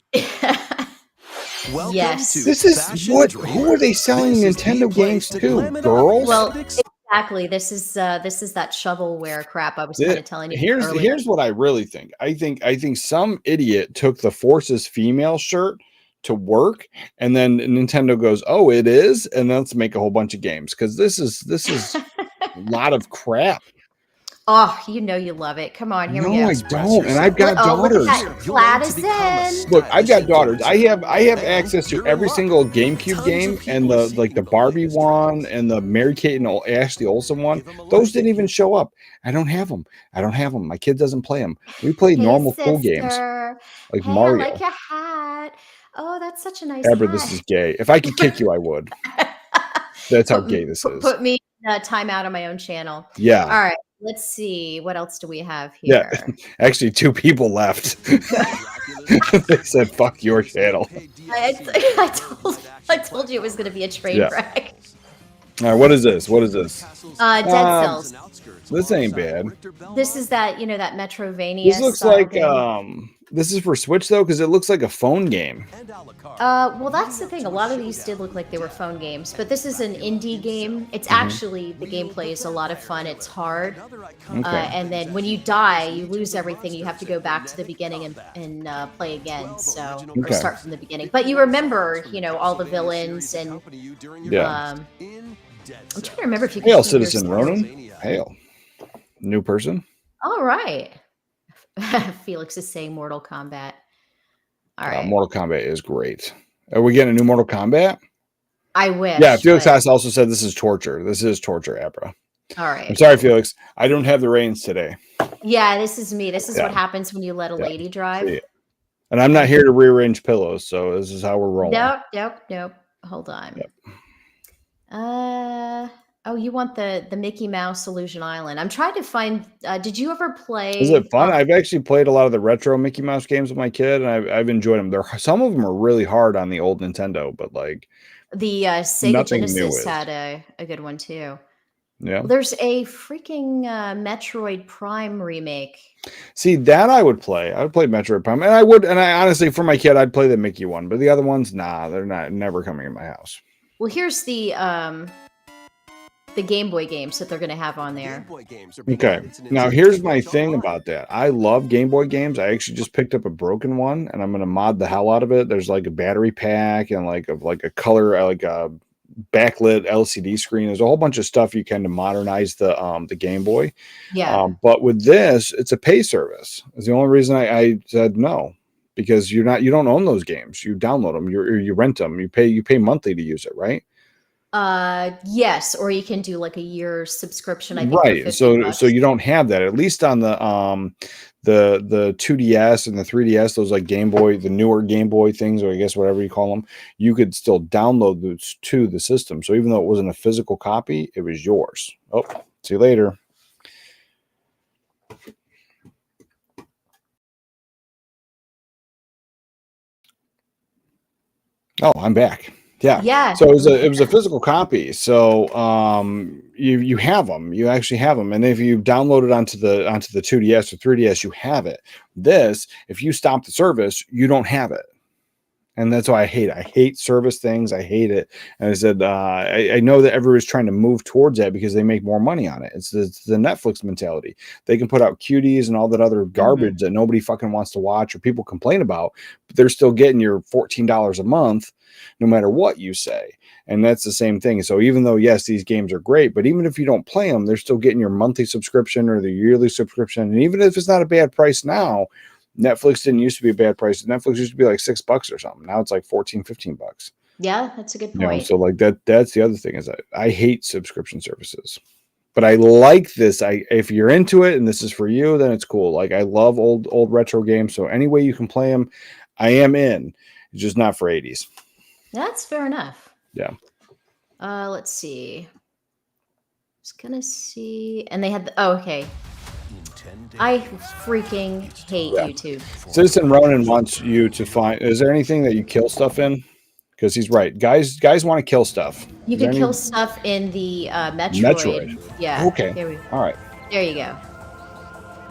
Welcome Yes. to This is Fashion what? Dreamer. Who are they selling This is Nintendo the games place to? glam it up. Girls? Well, exactly. This is that shovelware crap I was kind of telling you. earlier. Here's what I really think. I think some idiot took the Forces female shirt to work, and then Nintendo goes, "Oh, it is," and then let's make a whole bunch of games, because this is a lot of crap. Oh, you know you love it. Come on, here we go. I don't, and I've got daughters. Look at that. Gladys. Look, I've got daughters. I have access to every single GameCube game, and the Barbie one and the Mary Kate and Ashley Olsen one. Those didn't even show up. I don't have them. My kid doesn't play them. We play normal full games like Mario. I like your hat. Oh, that's such a nice Abra, hat. this is gay. If I could kick you, I would. That's how gay this is. Put me in time out on my own channel. Yeah. All right. Let's see. What else do we have here? Yeah. Actually, 2 people left. They said, "Fuck your channel." I told you it was going to be a train wreck. All right. What is this? Dead Cells. This ain't bad. This is that that Metrovania. This looks style like game. this is for Switch though, because it looks like a phone game. Well, that's the thing. A lot of these did look like they were phone games, but this is an indie game. It's actually, the gameplay is a lot of fun. It's hard, and then when you die, you lose everything. You have to go back to the beginning and play again. So or start from the beginning. But you remember, all the villains and I'm trying to remember if you. Hail, Citizen Ronan. Hail, new person. All right. Felix is saying Mortal Kombat. All right. Mortal Kombat is great. Are we getting a new Mortal Kombat? I wish. Yeah, Felix Haas also said this is torture. This is torture, Abra. All right. I'm sorry, Felix. I don't have the reins today. Yeah, this is me. This is Yeah. what happens when you let a Yeah. lady drive. See, and I'm not here to rearrange pillows, so this is how we're rolling. Nope. Hold on. Yep. Oh, you want the Mickey Mouse Illusion Island? I'm trying to find. Did you ever play? Is it fun? I've actually played a lot of the retro Mickey Mouse games with my kid, and I've enjoyed them. Some of them are really hard on the old Nintendo, but like the Sega nothing new Genesis is. had a good one too. Yeah. Well, there's a freaking Metroid Prime remake. See, that I would play. I would play Metroid Prime, and I honestly, for my kid, I'd play the Mickey one, but the other ones, nah, they're never coming in my house. Well, here's the Game Boy games that they're going to have on there. Okay, now here's my thing about that. I love Game Boy games. I actually just picked up a broken one, and I'm going to mod the hell out of it. There's like a battery pack and like a color, like a backlit LCD screen. There's a whole bunch of stuff you can to modernize the Game Boy. Yeah. But with this, it's a pay service. It's the only reason I said no, because you don't own those games. You download them, you rent them, you pay monthly to use it, right? Yes, or you can do like a year subscription. I think Right. So you don't have that. At least on the 2DS and the 3DS, those like Game Boy, the newer Game Boy things, or I guess whatever you call them, you could still download those to the system. So even though it wasn't a physical copy, it was yours. Oh, see you later. Oh, I'm back. Yeah. So it was a physical copy. So you have them. You actually have them. And if you download it onto the 2DS or 3DS, you have it. This, if you stop the service, you don't have it. And that's why I hate it. I hate service things. I hate it. And I said, I know that everybody's trying to move towards that because they make more money on it. It's the Netflix mentality. They can put out cuties and all that other garbage that nobody fucking wants to watch or people complain about, but they're still getting your $14 a month no matter what you say. And that's the same thing. So even though, yes, these games are great, but even if you don't play them, they're still getting your monthly subscription or the yearly subscription. And even if it's not a bad price now, Netflix didn't used to be a bad price. Netflix used to be like $6 or something. Now it's like $14-15. Yeah, that's a good point. You know, so like that's the other thing is I hate subscription services. But I like this. If you're into it and this is for you, then it's cool. Like I love old retro games. So any way you can play them, I am in. It's just not for 80s. That's fair enough. Yeah. Let's see. Just gonna see. And they had okay. I freaking hate YouTube. Citizen Ronan wants you to find. Is there anything that you kill stuff in? Because he's right. Guys want to kill stuff. You can kill stuff in the Metroid. Yeah. Okay. All right. There you go.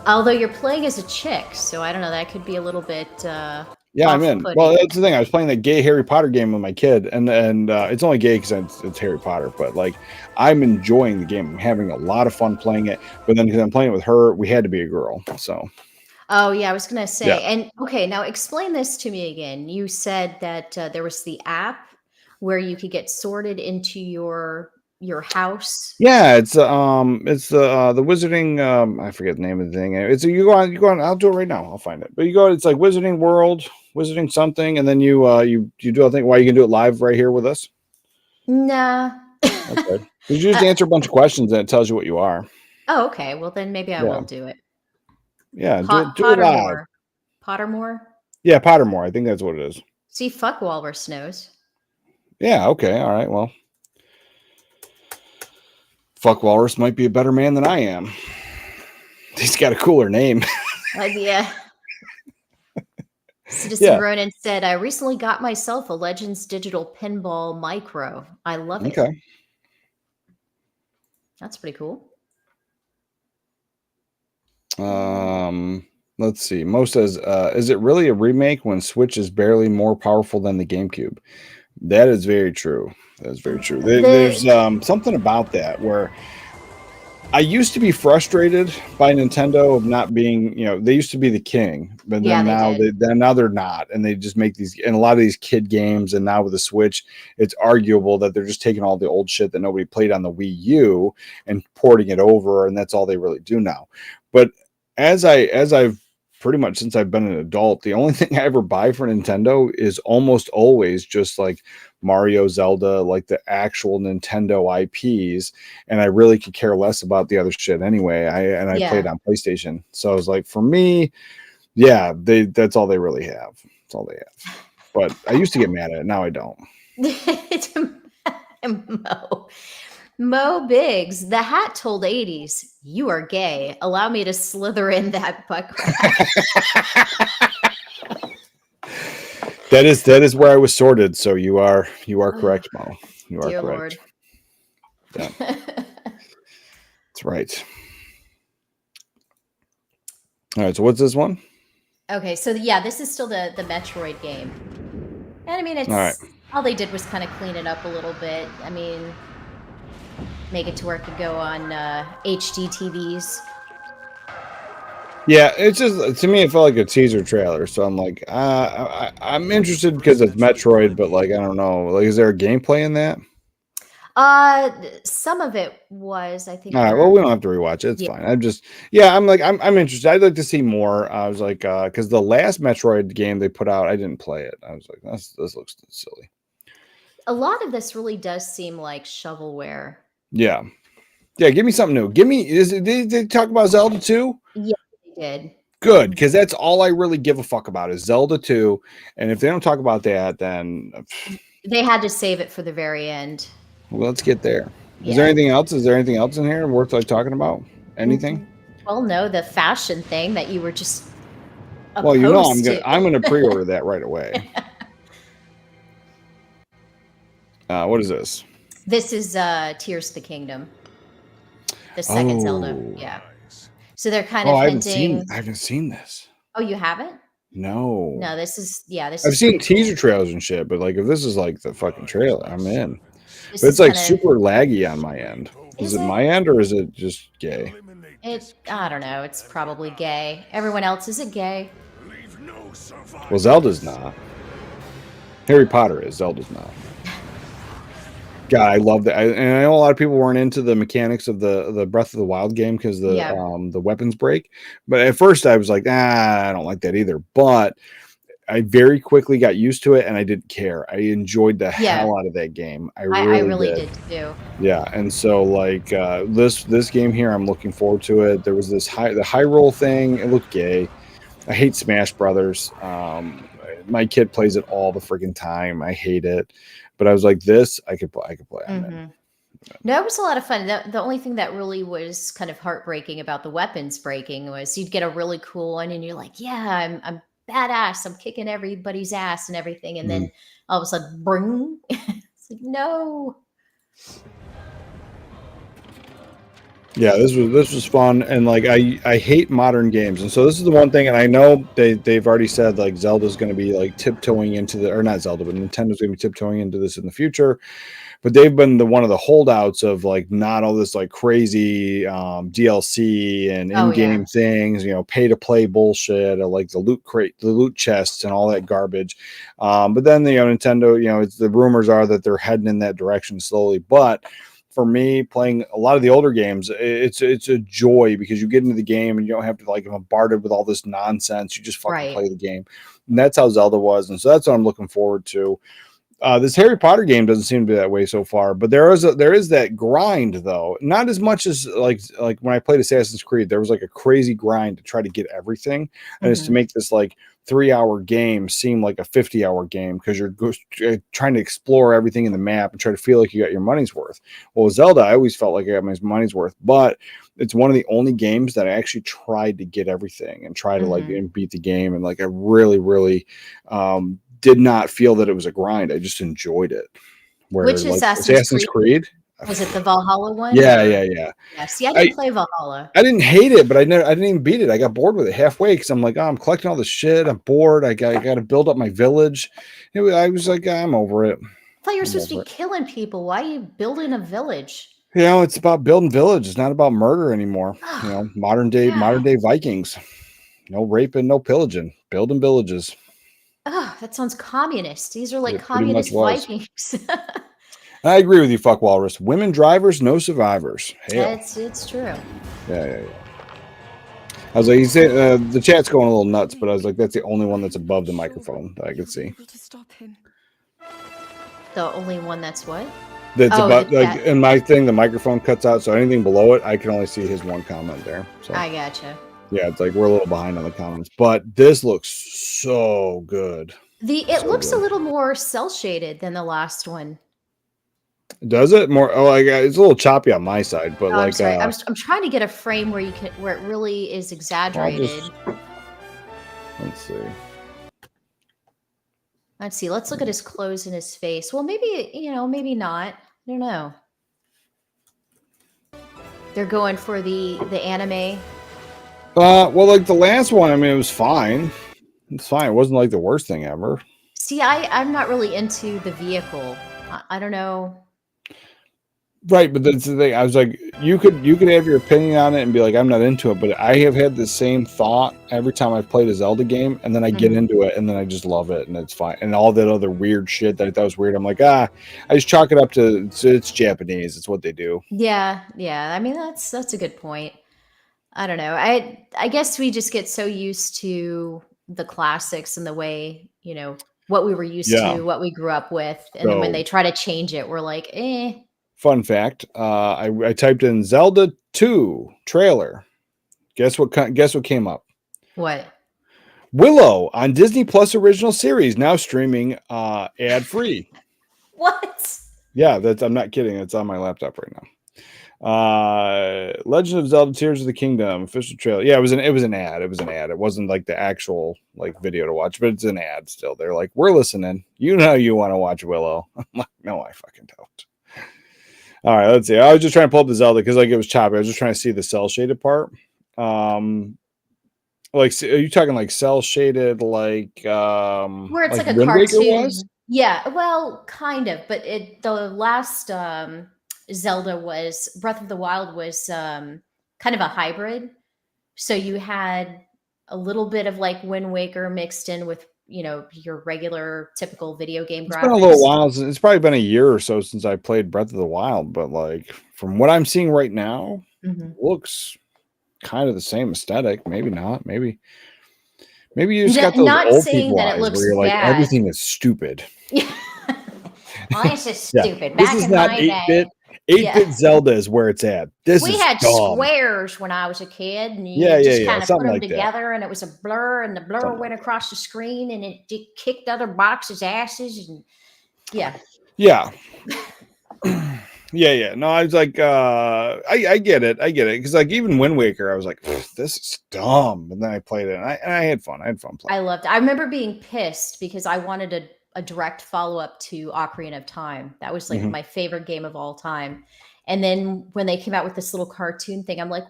Although you're playing as a chick, so I don't know. That could be a little bit. Yeah, I'm in. Well, that's the thing. I was playing that gay Harry Potter game with my kid, and it's only gay because it's Harry Potter. But like, I'm enjoying the game. I'm having a lot of fun playing it. But then because I'm playing it with her, we had to be a girl. So. Oh yeah, I was gonna say. And okay, now explain this to me again. You said that there was the app where you could get sorted into your house. Yeah, it's the Wizarding. I forget the name of the thing. It's you go on. I'll do it right now. I'll find it. But you go. It's like Wizarding World, Wizarding something, and then you do a thing. Why you can do it live right here with us? Nah. Okay. You just answer a bunch of questions and it tells you what you are. Oh, okay. Well, then maybe I will do it. Yeah, do it live. Pottermore? Yeah, Pottermore. I think that's what it is. See, fuck Walrus knows. Yeah, okay. All right. Well, fuck Walrus might be a better man than I am. He's got a cooler name. Yeah. Citizen Ronan said, I recently got myself a Legends Digital Pinball Micro. I love it. Okay. That's pretty cool. Let's see. Mo says, is it really a remake when Switch is barely more powerful than the GameCube? That is very true. That's very true. There's something about that where I used to be frustrated by Nintendo of not being, they used to be the king, but then now they're not, and they just make these and a lot of these kid games. And now with the Switch, it's arguable that they're just taking all the old shit that nobody played on the Wii U and porting it over, and that's all they really do now. But as I've pretty much since I've been an adult. The only thing I ever buy for Nintendo is almost always just like Mario, Zelda, like the actual Nintendo IPs, and I really could care less about the other shit anyway. I played on PlayStation, so I was like, for me, yeah, that's all they really have. That's all they have. But I used to get mad at it. Now I don't. Mo Biggs, the hat told 80s, you are gay. Allow me to slither in that butt crack. That is where I was sorted. So you are correct, Mo. You are Dear correct. Lord. Yeah. That's right. All right. So what's this one? Okay, so yeah, this is still the Metroid game. And I mean, it's All right. all they did was kind of clean it up a little bit. I mean, make it to where it could go on HD TVs. Yeah, it's just, to me, it felt like a teaser trailer. So I'm like, I'm interested because it's Metroid, but like, I don't know. Like, is there a gameplay in that? Some of it was, I think. All right. Well, we don't have to rewatch it. It's fine. I'm interested. I'd like to see more. I was like, because the last Metroid game they put out, I didn't play it. I was like, this looks silly. A lot of this really does seem like shovelware. Yeah. Yeah. Give me something new. Did they talk about Zelda 2? Yeah, they did. Good, because that's all I really give a fuck about is Zelda 2. And if they don't talk about that, then they had to save it for the very end. Well, let's get there. Is there anything else? Is there anything else in here worth like talking about? Anything? Well, no, the fashion thing that you were just well, you know, to. I'm gonna pre-order that right away. What is this? This is Tears of the Kingdom, the second Zelda. Yeah. So they're kind of hinting. I haven't seen this. Oh, you haven't? No. No, this is I've seen teaser trailers and shit, but like if this is like the fucking trailer, I'm in. But it's like super laggy on my end. Is it my end or is it just gay? I don't know. It's probably gay. Everyone else, is it gay? Well, Zelda's not. Harry Potter is. Zelda's not. God, I love that. And I know a lot of people weren't into the mechanics of the Breath of the Wild game because the weapons break. But at first I was like, I don't like that either. But I very quickly got used to it and I didn't care. I enjoyed the hell out of that game. I really did too. Yeah, and so like this game here, I'm looking forward to it. There was the Hyrule thing. It looked gay. I hate Smash Brothers. My kid plays it all the freaking time. I hate it. But I was like, this I could play on it. No, it was a lot of fun. The only thing that really was kind of heartbreaking about the weapons breaking was you'd get a really cool one and you're like, yeah, I'm badass. I'm kicking everybody's ass and everything. And then all of a sudden, bring. It's like, no. Yeah, this was fun, and like I hate modern games, and so this is the one thing, and I know they've already said like Zelda's going to be like tiptoeing into or not Zelda, but Nintendo's going to be tiptoeing into this in the future, but they've been one of the holdouts of like not all this like crazy DLC and in-game things, pay to play bullshit, or like the loot chests and all that garbage, but then Nintendo, it's the rumors are that they're heading in that direction slowly, but for me, playing a lot of the older games, it's a joy because you get into the game and you don't have to like bombarded with all this nonsense. You just fucking play the game, and that's how Zelda was, and so that's what I'm looking forward to. This Harry Potter game doesn't seem to be that way so far, but there is that grind though. Not as much as like when I played Assassin's Creed, there was like a crazy grind to try to get everything, and it's to make this like 3-hour game seem like a 50-hour game because you're trying to explore everything in the map and try to feel like you got your money's worth. Well, Zelda, I always felt like I got my money's worth, but it's one of the only games that I actually tried to get everything and try to like beat the game, and like I really, really did not feel that it was a grind. I just enjoyed it. Which like, Assassin's Creed? Was it the Valhalla one? Yeah. Yeah, see, I didn't play Valhalla. I didn't hate it, but I didn't even beat it. I got bored with it halfway because I'm like, I'm collecting all this shit. I'm bored. I got to build up my village. I was like, I'm over it. I thought you were supposed to be killing people. Why are you building a village? It's about building villages. It's not about murder anymore. Modern day Vikings. No raping, no pillaging. Building villages. Oh, that sounds communist. These are like communist Vikings. I agree with you, fuck walrus. Women drivers, no survivors. Hail. It's true. Yeah. I was like, he said the chat's going a little nuts, but I was like, that's the only one that's above the microphone that I could see. The only one that's what? That's Oh, about like that. in my thing, the microphone cuts out, so anything below it, I can only see his one comment there. So I gotcha. yeah, it's like we're a little behind on the comments, but this looks so good. It looks a little more cell shaded than the last one. Does it more? Oh, like it's a little choppy on my side, but Oh, I'm like sorry. I'm trying to get a frame where where it really is exaggerated. Let's see. Let's see. Let's look at his clothes and his face. Well, maybe, maybe not. I don't know. They're going for the anime. Well, like the last one, I mean, it was fine. It's fine. It wasn't like the worst thing ever. See, I'm not really into the vehicle. I don't know. Right, but that's the thing. I was like, you could have your opinion on it and be like, I'm not into it, but I have had the same thought every time I've played a Zelda game, and then I get into it, and then I just love it, and it's fine. And all that other weird shit that I thought was weird, I'm like, I just chalk it up to it's Japanese. It's what they do. Yeah. I mean, that's a good point. I don't know. I guess we just get so used to the classics and the way, what we were used to, what we grew up with, and then when they try to change it, we're like, eh. Fun fact: I typed in Zelda 2 trailer. Guess what came up? What? Willow on Disney Plus original series now streaming ad free. What? Yeah, I'm not kidding. It's on my laptop right now. Legend of Zelda: Tears of the Kingdom official trailer. Yeah, it was an ad. It wasn't like the actual like video to watch, but it's an ad still. They're like, we're listening. You know you want to watch Willow. I'm like, no, I fucking don't. All right, let's see. I was just trying to pull up the Zelda because like it was choppy. I was just trying to see the cell shaded part. Like, are you talking like cell shaded, like where it's like a Wind Waker cartoon? was? Yeah, well, kind of. But the last Zelda was Breath of the Wild was kind of a hybrid. So you had a little bit of like Wind Waker mixed in with your regular typical video game graphics. It's been a little while. It's probably been a year or so since I played Breath of the Wild, but like from what I'm seeing right now, looks kind of the same aesthetic. Maybe not. Maybe you just got those old people eyes where you're like, everything is stupid. Well, this is stupid. This is not 8-bit. 8-bit Zelda is where it's at. We had dumb. squares when I was a kid, and you just kind of put them together, and it was a blur, and the blur went across the screen, and it kicked other boxes' asses, and yeah. No, I was like, I get it, because like even Wind Waker, I was like, this is dumb, and then I played it, and I had fun. Playing. I loved it. I remember being pissed because I wanted a direct follow-up to Ocarina of Time. That was like my favorite game of all time. And then when they came out with this little cartoon thing, I'm like,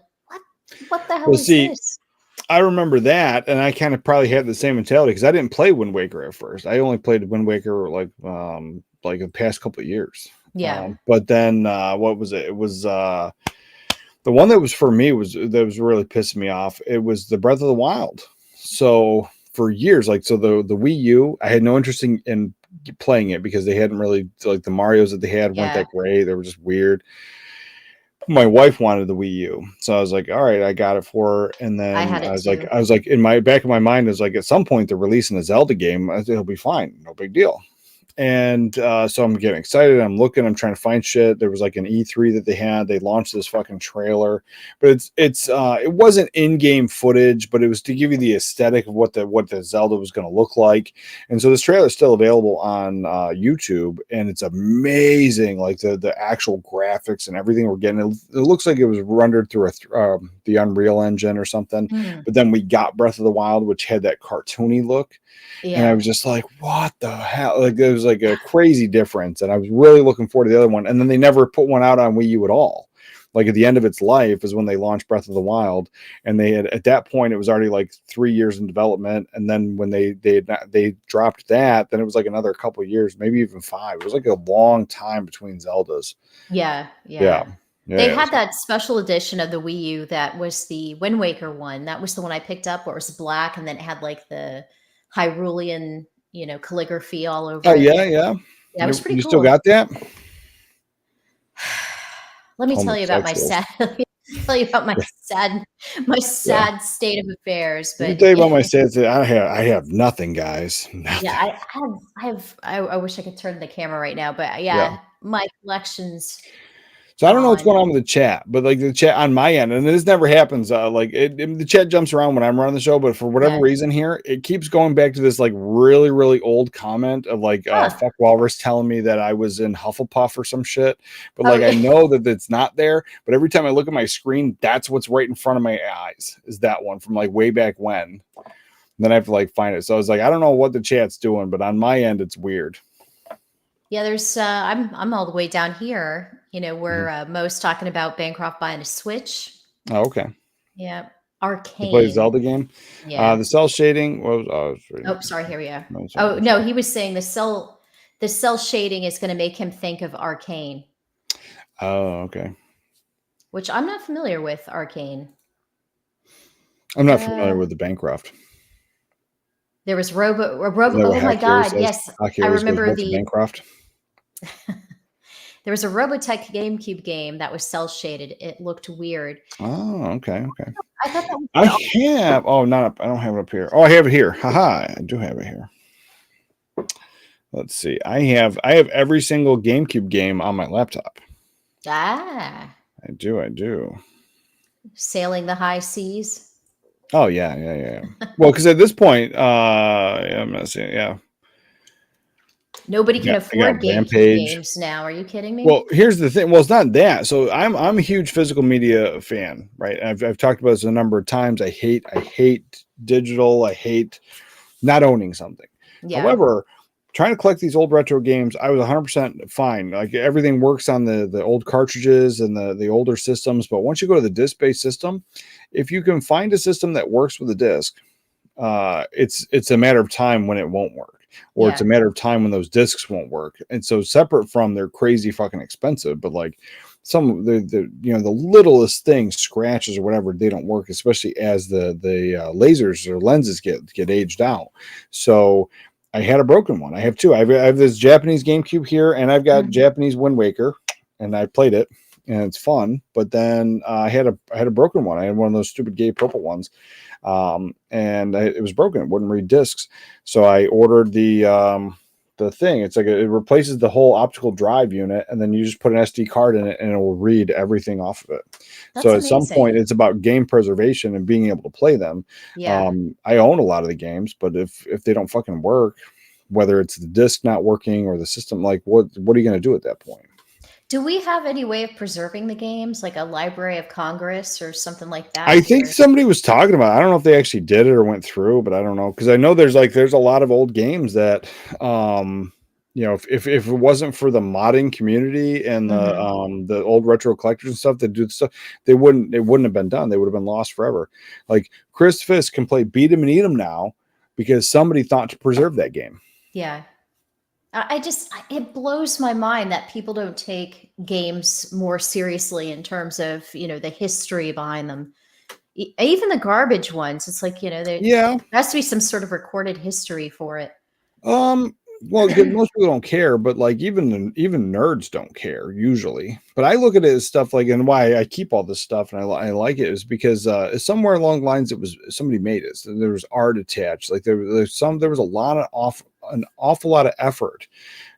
what the hell is this? I remember that, and I kind of probably had the same mentality because I didn't play Wind Waker at first. I only played Wind Waker like the past couple of years. Yeah. But then what was it? It was the one that was for me that was really pissing me off. It was the Breath of the Wild. So for years, like the Wii U, I had no interest in playing it because they hadn't really like the Marios that they had weren't that great. They were just weird. My wife wanted the Wii U, so I was like, all right, I got it for her. And then I was like, in my back of my mind, is like, at some point they're releasing a Zelda game. It'll be fine, no big deal. And so I'm getting excited. I'm looking. I'm trying to find shit. There was like an E3 that they had. They launched this fucking trailer, but it wasn't in-game footage, but it was to give you the aesthetic of what the Zelda was going to look like. And so this trailer is still available on YouTube, and it's amazing. Like the actual graphics and everything we're getting. It looks like it was rendered through the Unreal Engine or something. But then we got Breath of the Wild, which had that cartoony look. Yeah. And I was just like, what the hell? Like, there was like a crazy difference. And I was really looking forward to the other one. And then they never put one out on Wii U at all. Like at the end of its life is when they launched Breath of the Wild. And they had, at that point, it was already like 3 years in development. And then when they dropped that, then it was like another couple of years, maybe even 5. It was like a long time between Zeldas. Yeah. They had that special edition of the Wii U that was the Wind Waker one. That was the one I picked up where it was black, and then it had like the Hyrulean, calligraphy all over. Oh, yeah. That was pretty cool. You still got that? Let me tell you about my sad. tell you about my sad state of affairs. Let me But tell you about my stats. I have nothing, guys. Nothing. yeah, I wish I could turn the camera right now, but Yeah. my collection's So I don't know what's gone. going on with the chat, but like the chat on my end, and this never happens. The chat jumps around when I'm running the show, but for whatever reason here, it keeps going back to this like really, really old comment of like fuck Walrus telling me that I was in Hufflepuff or some shit. But like I know that it's not there, but every time I look at my screen, that's what's right in front of my eyes is that one from like way back when. And then I have to like find it. So I was like, I don't know what the chat's doing, but on my end, it's weird. Yeah, there's I'm all the way down here, where Mo's talking about Bancroft buying a Switch. Oh, okay. Yeah. To Arcane. play Zelda game. Yeah. The cell shading was oh, sorry, here we are. No, Oh, no, he was saying the cell shading is going to make him think of Arcane. Oh, okay. Which I'm not familiar with Arcane. I'm not familiar with the Bancroft. There was oh my God, yes. I remember the Bancroft. There was a Robotech GameCube game that was cell shaded. It looked weird. Oh, okay. I thought that was I have. Oh, not up. I don't have it up here. Oh, I have it here. Haha, I do have it here. Let's see. I have every single GameCube game on my laptop. I do. Sailing the high seas. Oh yeah. Well, because at this point, I'm not saying yeah. Nobody can afford GameCube games now. Are you kidding me? Well, here's the thing. Well, it's not that. So I'm a huge physical media fan, right? I've talked about this a number of times. I hate digital. I hate not owning something. Yeah. However, trying to collect these old retro games, I was 100% fine. Like everything works on the old cartridges and the older systems. But once you go to the disc-based system, if you can find a system that works with a disc, it's a matter of time when it won't work. Or it's a matter of time when those discs won't work. And so separate from they're crazy fucking expensive, but like some the littlest thing, scratches or whatever, they don't work, especially as the lasers or lenses get aged out. So I had a broken one. I have two. I have this Japanese GameCube here, and I've got Japanese Wind Waker, and I played it, and it's fun. But then I had a broken one. I had one of those stupid gay purple ones. And it was broken. It wouldn't read discs. So I ordered the thing. It's like it replaces the whole optical drive unit, and then you just put an SD card in it, and it will read everything off of it. That's so amazing. At some point, it's about game preservation and being able to play them. Yeah. I own a lot of the games, but if they don't fucking work, whether it's the disc not working or the system, like what are you going to do at that point? Do we have any way of preserving the games, like a Library of Congress or something like that? I think somebody was talking about it. I don't know if they actually did it or went through, but I don't know. Because I know there's a lot of old games that, if it wasn't for the modding community and the old retro collectors and stuff that do the stuff, it wouldn't have been done. They would have been lost forever. Like Chris Fisk can play Beat 'em and Eat 'em now because somebody thought to preserve that game. Yeah. It blows my mind that people don't take games more seriously in terms of, the history behind them. Even the garbage ones, it's like, there has to be some sort of recorded history for it. Well, most people don't care, but like even nerds don't care usually. But I look at it as stuff like, and why I keep all this stuff and I like it is because somewhere along the lines it was somebody made it. So there was art attached. Like there was an awful lot of effort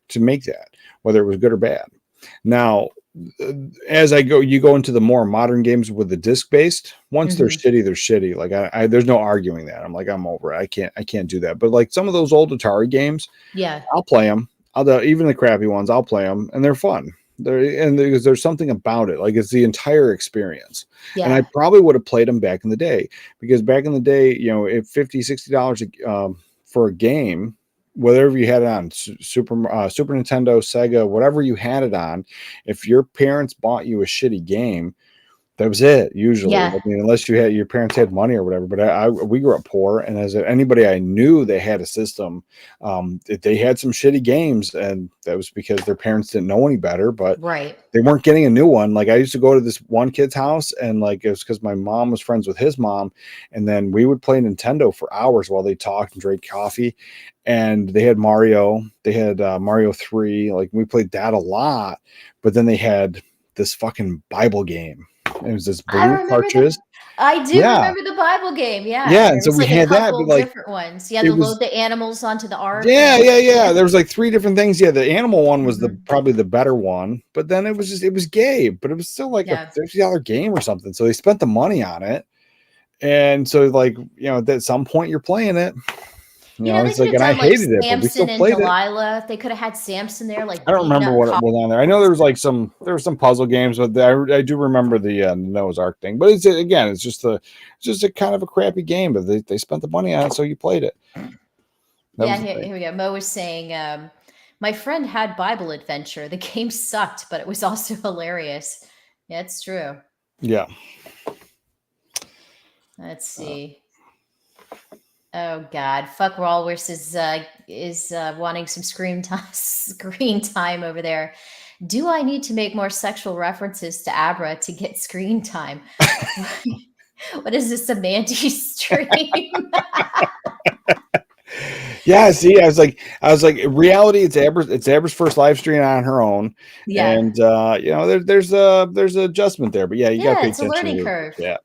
to make that, whether it was good or bad. Now, as you go into the more modern games with the disc based. Once they're shitty. Like there's no arguing that. I'm over it. I can't do that. But like some of those old Atari games, I'll play them. Even the crappy ones, I'll play them, and they're fun. There's something about it. Like it's the entire experience. Yeah. And I probably would have played them back in the day because back in the day, if $50-$60 for a game, whatever you had it on, Super Nintendo, Sega, whatever you had it on, if your parents bought you a shitty game, that was it usually. I mean, unless your parents had money or whatever. But we grew up poor, and as anybody I knew, they had a system. They had some shitty games, and that was because their parents didn't know any better. But they weren't getting a new one. Like I used to go to this one kid's house, and like it was because my mom was friends with his mom, and then we would play Nintendo for hours while they talked and drank coffee. And they had Mario. They had Mario 3. Like we played that a lot. But then they had this fucking Bible game. It was this I blue remember cartridge. I do Yeah. remember the Bible game. Yeah, Yeah, there and so was we like a had that, but couple like different ones. You had it to was load the animals onto the ark. yeah, And, yeah, yeah. There was like 3 different things. Yeah, the animal one was the Mhm. probably the better one, but then it was gay, but it was still like a Yeah. $50 game or something. So they spent the money on it. And so like, at some point you're playing it. They It's could like, have and I done like hated it, but we still Samson and played it. Delilah. They could have had Samson there, like I don't beating remember up what it cops. was on there. I know there was like there were some puzzle games, but I do remember the Noah's Ark thing. But it's just a kind of a crappy game, but they spent the money on it, so you played it. That Yeah, was the thing. here we go. Mo was saying, my friend had Bible Adventure. The game sucked, but it was also hilarious. Yeah, it's true. Yeah. Let's see. Oh God, fuck Walrus is wanting some screen time over there. Do I need to make more sexual references to Abra to get screen time? What is this, a Mandy stream? Yeah, see, I was like, in reality, it's Abra's first live stream on her own, Yeah, and there's an adjustment there, but yeah, you gotta yeah, pay it's a attention to learning your curve. yeah,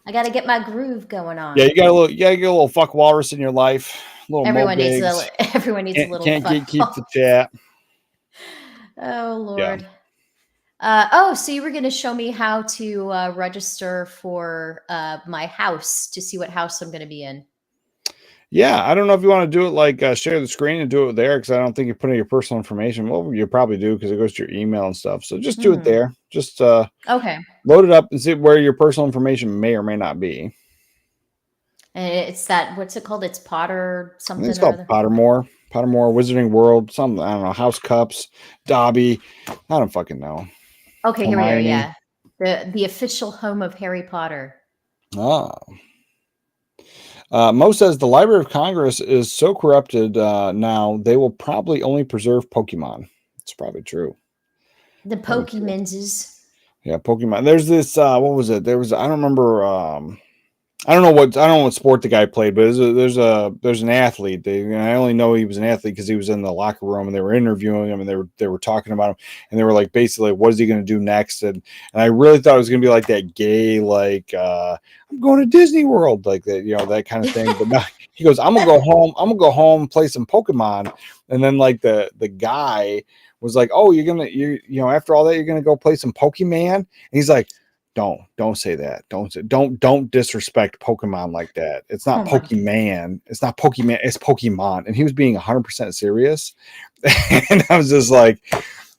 I got to get my groove going on. yeah, you gotta get a little fuck walrus in your life, little Everyone needs bigs. everyone needs a little Can't fuck. keep the chat. Oh Yeah. Lord. So you were going to show me how to register for my house to see what house I'm going to be in. Yeah, I don't know if you want to do it like share the screen and do it there, because I don't think you put in your personal information. Well, you probably do because it goes to your email and stuff. So just do it there. Just Okay. load it up and see where your personal information may or may not be. And it's that, what's it called? It's Potter I something think it's or called other. Pottermore, Wizarding World, something, I don't know, House Cups, Dobby. I don't fucking know. Okay, here we go. Hermione. Yeah. The official home of Harry Potter. Ah. Mo says the Library of Congress is so corrupted now they will probably only preserve Pokemon. It's probably true. The Pokemonses. Yeah, Pokemon. There's this. What was it? There was. I don't remember. I don't know what sport the guy played, but there's an athlete. I only know he was an athlete because he was in the locker room and they were interviewing him and they were talking about him and they were like, basically, what is he going to do next? And I really thought it was going to be like that gay, like I'm going to Disney World, like that, that kind of thing. But no, he goes, I'm gonna go home, play some Pokemon, and then like the guy was like, oh, after all that, you're gonna go play some Pokemon, and he's like, don't say that. Don't disrespect Pokemon like that. It's not Pokemon. It's not Pokemon. It's Pokemon. And he was being 100% serious. And I was just like,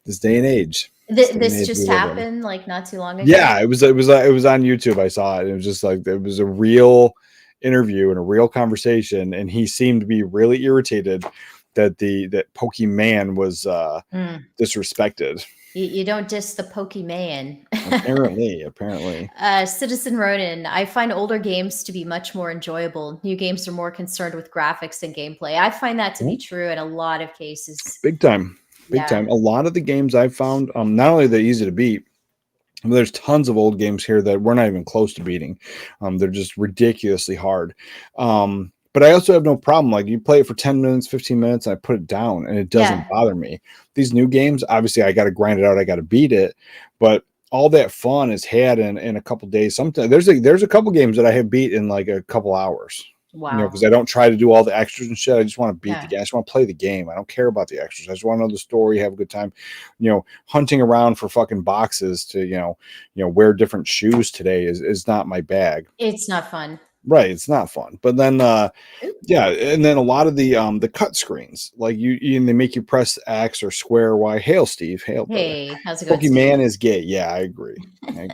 this day and age. This just happened like not too long ago. Yeah, it was on YouTube. I saw it. It was just like, it was a real interview and a real conversation. And he seemed to be really irritated that that Pokemon was disrespected. You don't diss the Pokemon. Apparently. Citizen Ronin, I find older games to be much more enjoyable. New games are more concerned with graphics than gameplay. I find that to be true in a lot of cases. Big time. A lot of the games I've found, not only are they easy to beat, there's tons of old games here that we're not even close to beating. They're just ridiculously hard. But I also have no problem. Like, you play it for 10 minutes, 15 minutes, and I put it down, and it doesn't bother me. These new games, obviously, I got to grind it out. I got to beat it. But all that fun is had in a couple days. Sometimes there's a couple games that I have beat in like a couple hours. Wow. Because I don't try to do all the extras and shit. I just want to beat the game. I just want to play the game. I don't care about the extras. I just want to know the story, have a good time. Hunting around for fucking boxes to, wear different shoes today is not my bag. It's not fun. Right, it's not fun. But then and then a lot of the cut screens, like they make you press X or square Y. Hail, Steve. Hail, brother. Hey, how's it going? Pokemon is gay. Yeah, I agree. But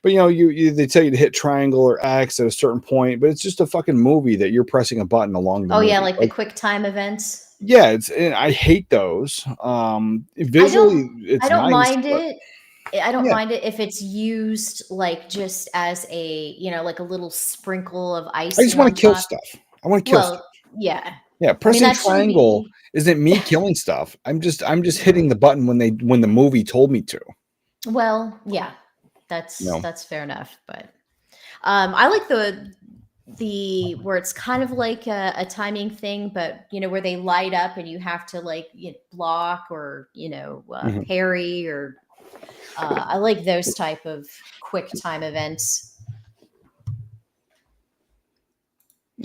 they tell you to hit triangle or X at a certain point, but it's just a fucking movie that you're pressing a button along the movie. Yeah, like the quick time events. Yeah, I hate those. Visually, I don't nice, mind it. I don't mind it if it's used like just as a, like a little sprinkle of ice. I just want to kill stuff. I want to kill stuff. Yeah. Yeah, pressing triangle isn't me killing stuff. I'm just hitting the button when the movie told me to. Well, yeah. That's fair enough, but I like the where it's kind of like a timing thing, but where they light up and you have to like block or parry or I like those type of quick time events.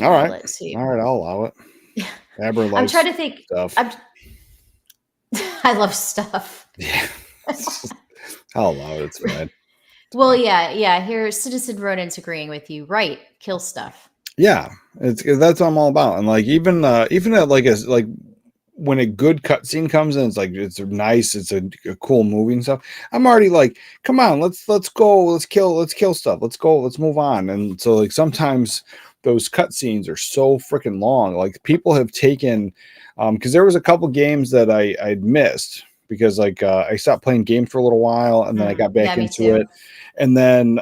All right. Let's see. All right, I'll allow it. Abra I'm likes trying to think. stuff. I love stuff. Yeah. I'll allow it. It's fine. Well, yeah. Here, Citizen Ronan's agreeing with you. Right. Kill stuff. Yeah, that's what I'm all about. And like even at like when a good cutscene comes in, it's nice, it's a cool movie and stuff. I'm already like, come on, let's go, let's kill stuff, let's go, let's move on. And so like sometimes those cutscenes are so freaking long. Like people have taken, because there was a couple games that I'd missed because like I stopped playing games for a little while and then I got back into it, and then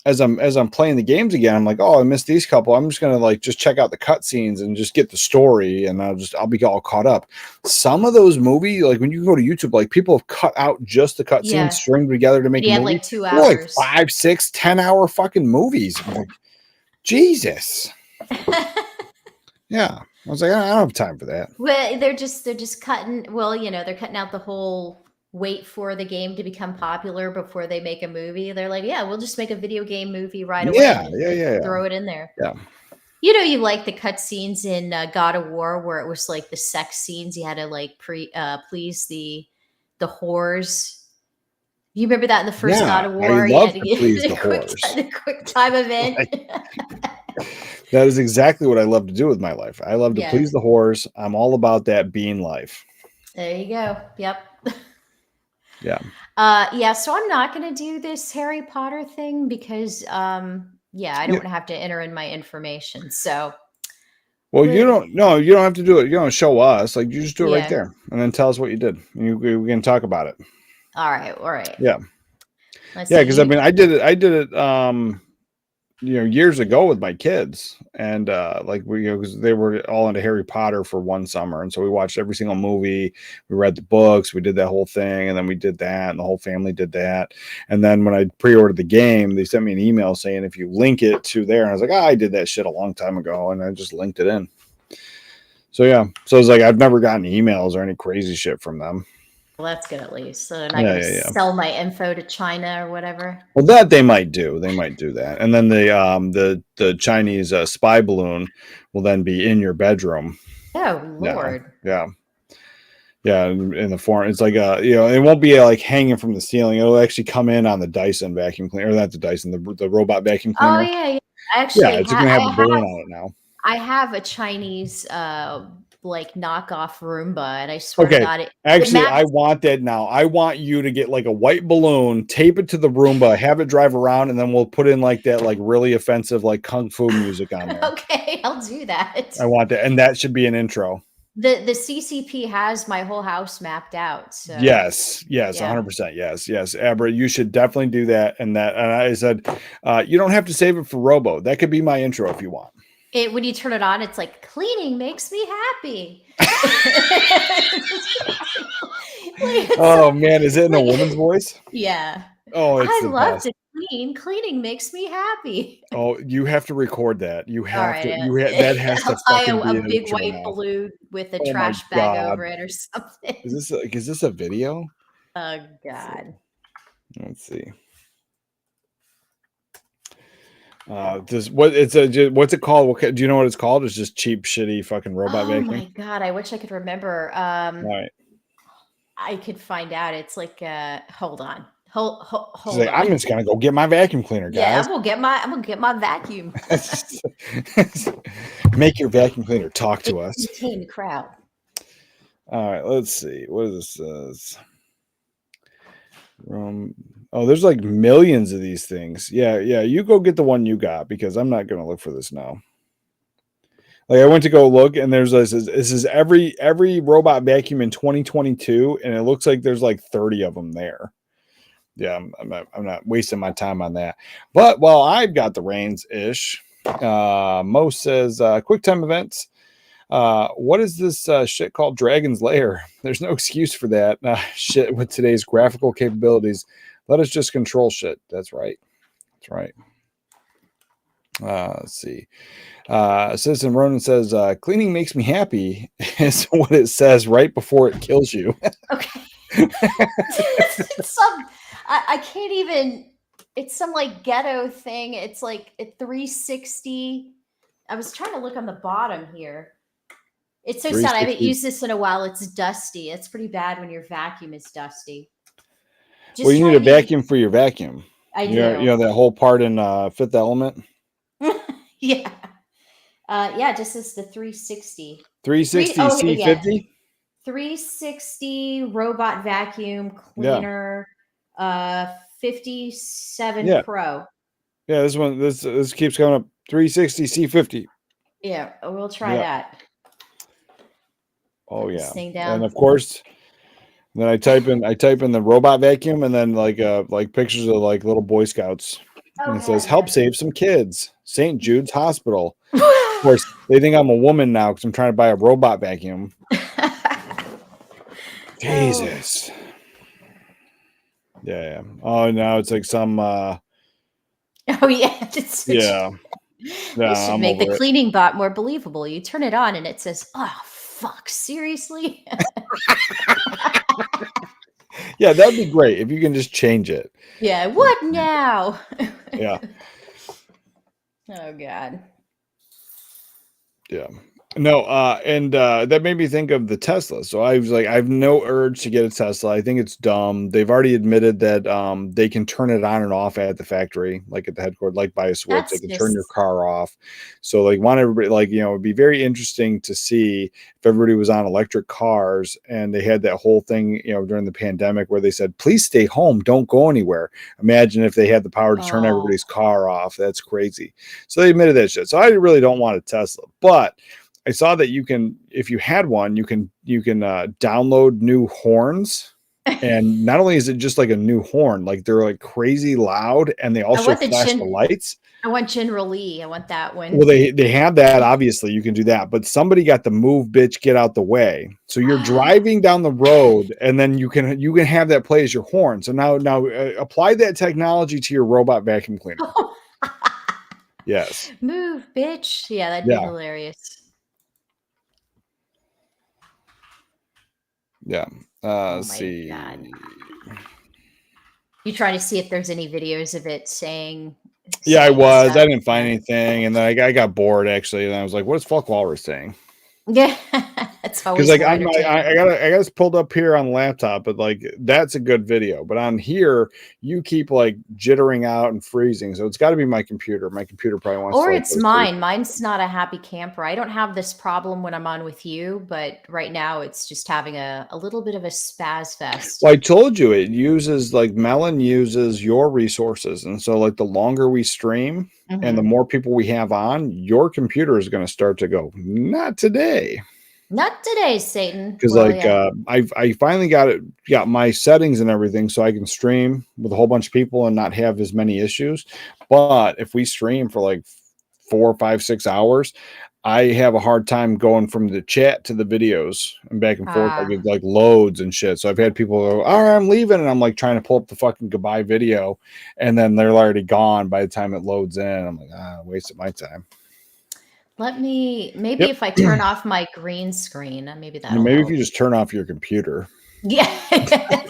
as I'm playing the games again, I'm like, oh, I missed these couple. I'm just gonna like just check out the cutscenes and just get the story, and I'll be all caught up. Some of those movies, like when you go to YouTube, like people have cut out just the cutscenes, stringed together to make a movie. Like 2 hours, like 5, 6, 10-hour fucking movies. I'm like, Jesus. Yeah, I was like, I don't have time for that. Well, they're just cutting. Well, they're cutting out the whole wait for the game to become popular before they make a movie. They're like, yeah, we'll just make a video game movie right away. Yeah. Throw it in there. Yeah. You like the cutscenes in God of War where it was like the sex scenes. You had to like please the whores. You remember that in the first God of War? I love to please the whores. The quick time event. That is exactly what I love to do with my life. I love to please the whores. I'm all about that being life. There you go. Yep. Yeah. So I'm not going to do this Harry Potter thing because, I don't have to enter in my information. So, well, you don't have to do it. You don't show us. Like you just do it right there, and then tell us what you did. And we can talk about it. All right. Yeah. Because I mean, I did it. Years ago with my kids, and because they were all into Harry Potter for one summer, and so we watched every single movie, we read the books, we did that whole thing, and then we did that, and the whole family did that. And then when I pre-ordered the game, they sent me an email saying if you link it to there, and I was like, I did that shit a long time ago, and I just linked it in. So it's like I've never gotten emails or any crazy shit from them. Well, that's good at least. So they're not going to sell my info to China or whatever. Well, that they might do. They might do that. And then the Chinese spy balloon will then be in your bedroom. Oh, Lord. Yeah. In the form, it's like it won't be like hanging from the ceiling. It'll actually come in on the Dyson vacuum cleaner, or not the Dyson, the robot vacuum cleaner. Oh yeah. Actually, it's gonna have a balloon on it now. I have a Chinese like knockoff Roomba, and I swear to God, I want that now. I want you to get like a white balloon, tape it to the Roomba, have it drive around, and then we'll put in like that like really offensive like kung fu music on there. Okay, I'll do that. I want that, and that should be an intro. The CCP has my whole house mapped out. So. Yes, 100%. Yes, Abra, you should definitely do that. And I said, you don't have to save it for Robo. That could be my intro if you want. When you turn it on, it's like cleaning makes me happy. Oh man, is it in a woman's voice? Yeah. Oh, I love to clean. Cleaning makes me happy. Oh, you have to record that. You have to. That has to. I'll tie a big white balloon with a trash bag over it or something. Is this a video? Oh God. Let's see. What's it called? Do you know what it's called? It's just cheap, shitty fucking robot vacuum. Oh my God, I wish I could remember. Right. I could find out. It's like hold on. Hold on. I'm just gonna go get my vacuum cleaner, guys. Yeah, I'm gonna get my vacuum. Make your vacuum cleaner talk to us. Entertain the crowd. All right, let's see. What does this says? There's like millions of these things. Yeah. You go get the one you got because I'm not gonna look for this now. Like I went to go look, and there's this is every robot vacuum in 2022, and it looks like there's like 30 of them there. Yeah, I'm not wasting my time on that. But while I've got the reins ish, Mo says quick time events. What is this shit called Dragon's Lair? There's no excuse for that shit with today's graphical capabilities. Let us just control shit. That's right. Let's see. Citizen Ronan says, cleaning makes me happy is what it says right before it kills you. Okay. It's some I can't even. It's some like ghetto thing. It's like a 360. I was trying to look on the bottom here. It's so sad. I haven't 360. used this in a while. It's dusty. It's pretty bad when your vacuum is dusty. Well, Just you try need a to be. vacuum for your vacuum. I You do. know that whole part in Fifth Element. Yeah. Yeah, just as the 360. 360 Oh, yeah. C50. 360 robot vacuum Yeah. cleaner 57 Yeah. Pro. Yeah, this keeps coming up. 360 C50. Yeah, we'll try Yeah. that. Oh Put yeah. this thing And down. of course, then I type in the robot vacuum and then like pictures of like little Boy Scouts. And it says help save some kids. St. Jude's Hospital. Of course, they think I'm a woman now because I'm trying to buy a robot vacuum. Jesus. Yeah. Oh no, it's like some Oh yeah. yeah. This should I'm make the over it. cleaning bot more believable. You turn it on and it says, "Oh fuck, seriously?" Yeah, that'd be great if you can just change it. Yeah. What now? Yeah. Oh god. Yeah. No, and that made me think of the Tesla. So I was like, I have no urge to get a Tesla. I think it's dumb. They've already admitted that they can turn it on and off at the factory, like at the headquarters, like by a switch. They That's can turn your just car off. So like want everybody like, you know, it'd be very interesting to see if everybody was on electric cars and they had that whole thing, you know, during the pandemic where they said, please stay home, don't go anywhere. Imagine if they had the power to turn everybody's car off. That's crazy. So they admitted that shit. So I really don't want a Tesla, but I saw that you can, if you had one, you can download new horns, and not only is it just like a new horn, like they're like crazy loud, and they also flash the lights. I want General Lee. I want that one. Well, they have that. Obviously, you can do that, but somebody got the move, bitch, get out the way. So you're driving down the road, and then you can have that play as your horn. So now apply that technology to your robot vacuum cleaner. Yes. Move, bitch. Yeah, that'd be hilarious. Yeah. Let's see. God. You trying to see if there's any videos of it saying? Yeah, I was. Stuff. I didn't find anything, and then I got bored actually, and I was like, "What's Fuck Walrus saying?" Yeah, it's always because like I got this pulled up here on the laptop, but like that's a good video. But on here, you keep like jittering out and freezing, so it's got to be my computer. My computer probably wants. Or to, it's mine. Mine's not a happy camper. I don't have this problem when I'm on with you, but right now it's just having a little bit of a spaz fest. Well, I told you it uses like Melon uses your resources, and so like the longer we stream. And the more people we have on, your computer is going to start to go, not today. Not today, Satan. Because I finally got my settings and everything so I can stream with a whole bunch of people and not have as many issues. But if we stream for like 4, 5, 6 hours, I have a hard time going from the chat to the videos and back and forth. I get like loads and shit. So I've had people go, all right, I'm leaving. And I'm like trying to pull up the fucking goodbye video. And then they're already gone by the time it loads in. I'm like, wasted my time. Maybe if I turn off my green screen, maybe that'll maybe help. if you just turn off your computer. Yeah,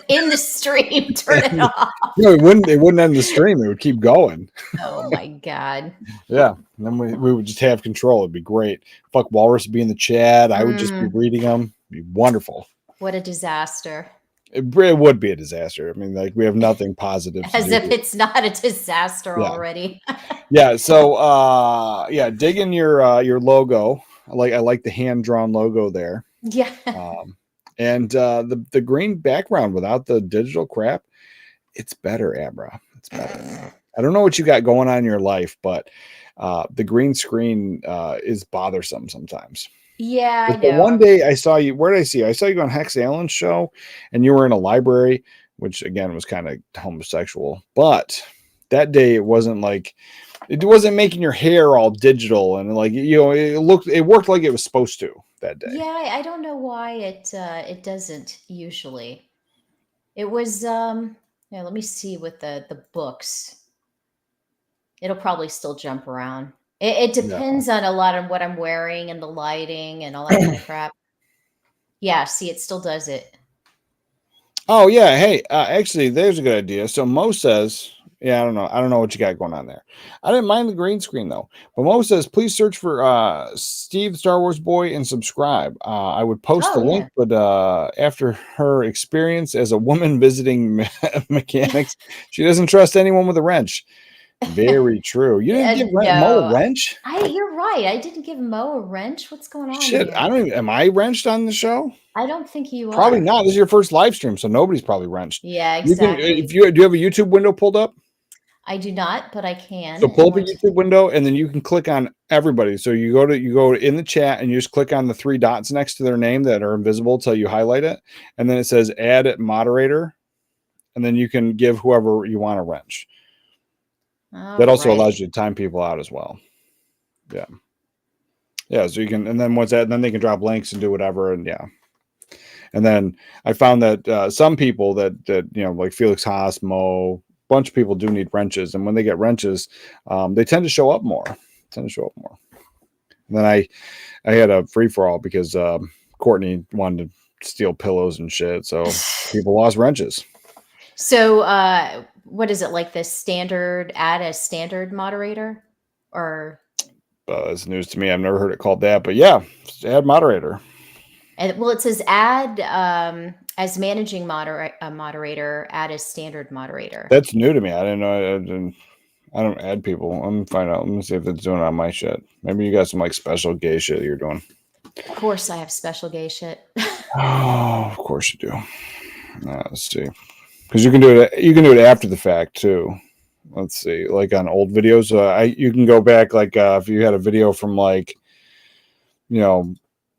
in the stream, turn it off. No, it wouldn't end the stream. It would keep going. Oh my god. Yeah. And then we would just have control. It'd be great. Fuck Walrus would be in the chat. I would just be reading them. It'd be wonderful. What a disaster. It would be a disaster. I mean, like we have nothing positive. As if it's not a disaster already. Yeah. So dig in your logo. I like the hand drawn logo there. Yeah. And the green background without the digital crap, it's better, Abra. It's better. I don't know what you got going on in your life, but the green screen is bothersome sometimes. Yeah, I know. know. One day I saw you. Where did I see you? I saw you on Hex Allen's show, and you were in a library, which again was kind of homosexual. But that day it wasn't making your hair all digital and like it worked like it was supposed to that day. Yeah, I don't know why it doesn't usually. It was let me see with the books. It'll probably still jump around. It depends on a lot on what I'm wearing and the lighting and all that kind of crap. Yeah, see, it still does it. Oh yeah, hey, actually, there's a good idea. So Mo says, yeah, I don't know what you got going on there. I didn't mind the green screen though. But Mo says, please search for Steve Star Wars Boy and subscribe. I would post the Oh link, but after her experience as a woman visiting mechanics, she doesn't trust anyone with a wrench. Very true. You didn't give Mo a No, wrench? you're right. I didn't give Mo a wrench. What's going on Shit, I here? don't even. Am I wrenched on the show? I don't think you Probably are. not. This is your first live stream, so nobody's probably wrenched. Yeah, You can, exactly. if you do, you have a YouTube window pulled up? I do not, but I can. So pull up a And YouTube window, and then you can click on everybody. So you go in the chat, and you just click on the three dots next to their name that are invisible till you highlight it, and then it says Add Moderator, and then you can give whoever you want a wrench. That also allows you to time people out as well. Yeah, yeah. So you can, and then once that, then they can drop links and do whatever, and yeah. And then I found that some people that like Felix Haas, Mo, bunch of people do need wrenches, and when they get wrenches, they tend to show up more. And then I had a free for all because Courtney wanted to steal pillows and shit, so people lost wrenches. So, what is it like? The standard add a standard moderator, or? It's news to me. I've never heard it called that, but yeah, add moderator. And well, it says add as managing moderator, add as standard moderator. That's new to me. I didn't know. I don't add people. I'm gonna find out. Let me see if it's doing it on my shit. Maybe you got some like special gay shit you're doing. Of course, I have special gay shit. Oh, of course you do. Let's see, because you can do it. You can do it after the fact too. Let's see, like on old videos. You can go back like if you had a video from like,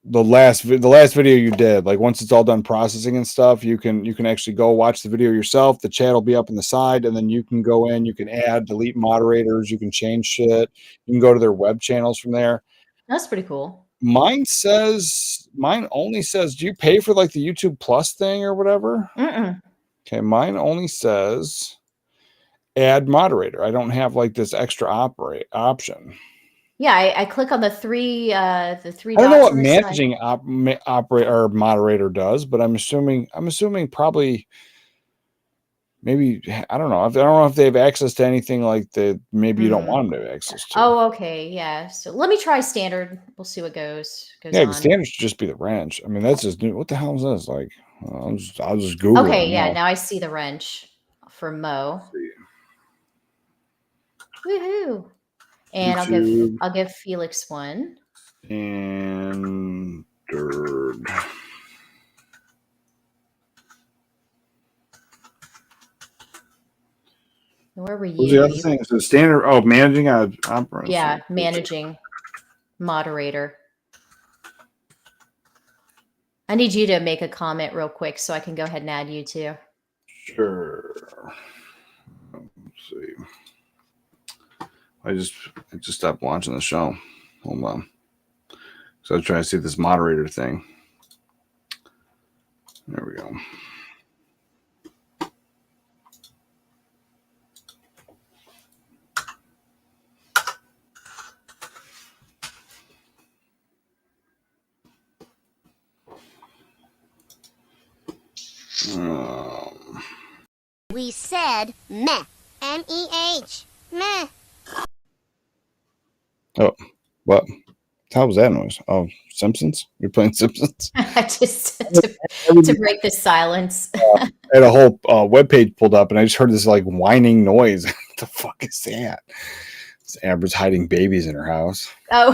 the last video you did, like once it's all done processing and stuff, you can actually go watch the video yourself. The chat will be up on the side, and then you can go in, you can add, delete moderators, you can change shit, you can go to their web channels from there. That's pretty cool. Mine only says, do you pay for like the YouTube Plus thing or whatever? Okay, mine only says add moderator. I don't have like this extra option. Yeah, I click on the three dots. I don't know what managing operator or moderator does, but I'm assuming probably maybe, I don't know. I don't know if they have access to anything like that. Maybe you don't want them to have access to. Oh, okay, yeah. So let me try standard. We'll see what goes yeah, on. Standard should just be the wrench. I mean, that's just new. What the hell is this? Like, I'll just Google. Okay, yeah. Now I see the wrench for Mo. Woohoo! And YouTube. I'll give Felix one. And third. Where were you? What's the other thing? So standard. Oh, managing opera. Yeah, managing moderator. I need you to make a comment real quick so I can go ahead and add you too. Sure. Let's see. I just stopped watching the show. Hold on. So I was trying to see this moderator thing. There we go. We said meh. M-E-H. Meh. Oh, what? How was that noise? Oh, Simpsons? You're playing Simpsons? Just to break the silence. I had a whole webpage pulled up, and I just heard this like whining noise. What the fuck is that? It's Abra's hiding babies in her house. Oh.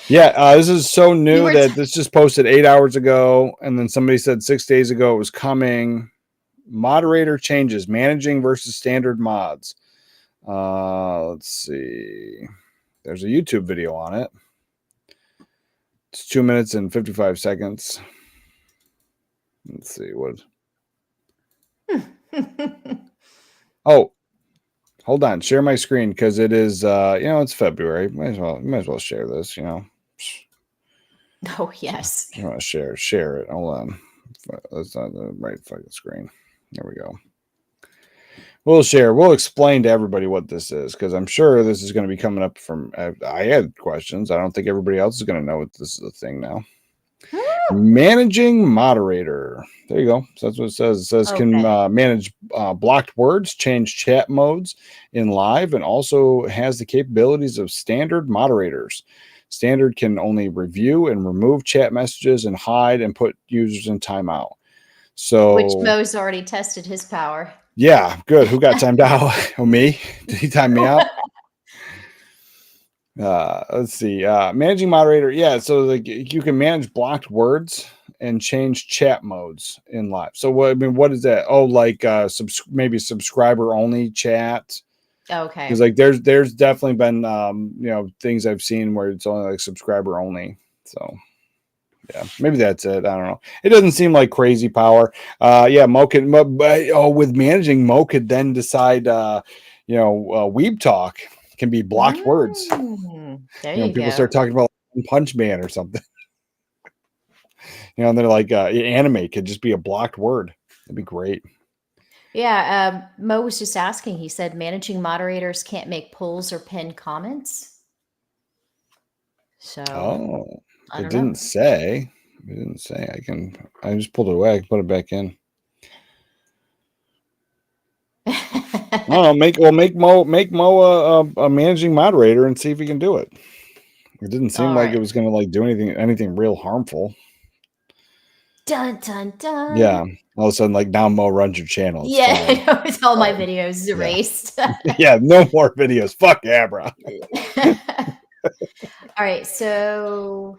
Yeah, this is so new that this just posted 8 hours ago, and then somebody said 6 days ago it was coming. Moderator changes, managing versus standard mods. Let's see. There's a YouTube video on it. It's 2 minutes and 55 seconds. Let's see what. Oh, hold on. Share my screen because it is. It's February. Might as well share this. Oh yes. I want to share it. Hold on. That's not the right fucking screen. There we go. We'll explain to everybody what this is, because I'm sure this is going to be coming up from. I had questions. I don't think everybody else is going to know what this is a thing now. Managing moderator. There you go. So that's what it says. It says can Okay. manage blocked words, change chat modes in live, and also has the capabilities of standard moderators. Standard can only review and remove chat messages and hide and put users in timeout. Which So Mo's already tested his power. yeah, good. Who got timed out? Oh, me? Did he time me out? Let's see. Managing moderator. Yeah, so like you can manage blocked words and change chat modes in live. So what I mean, what is that? Oh, like maybe subscriber only chat. Okay. Because like there's definitely been things I've seen where it's only like subscriber only. So yeah, maybe that's it. I don't know. It doesn't seem like crazy power. Yeah, Mo can. With managing, Mo could then decide. Weeb talk can be blocked words. There you People go. start talking about Punch Man or something. And they're like, anime could just be a blocked word. That'd be great. Yeah, Mo was just asking. He said managing moderators can't make polls or pin comments. So I It don't didn't know. say. It didn't say. I just pulled it away. I can put it back in. I don't know. Make Mo a managing moderator and see if he can do it. It didn't seem All like it right. was going to like do anything real harmful. Dun dun dun. Yeah. All of a sudden, like now Mo runs your channel. It's fine. It's all my videos erased. Yeah, no more videos. Fuck Abra. All right, so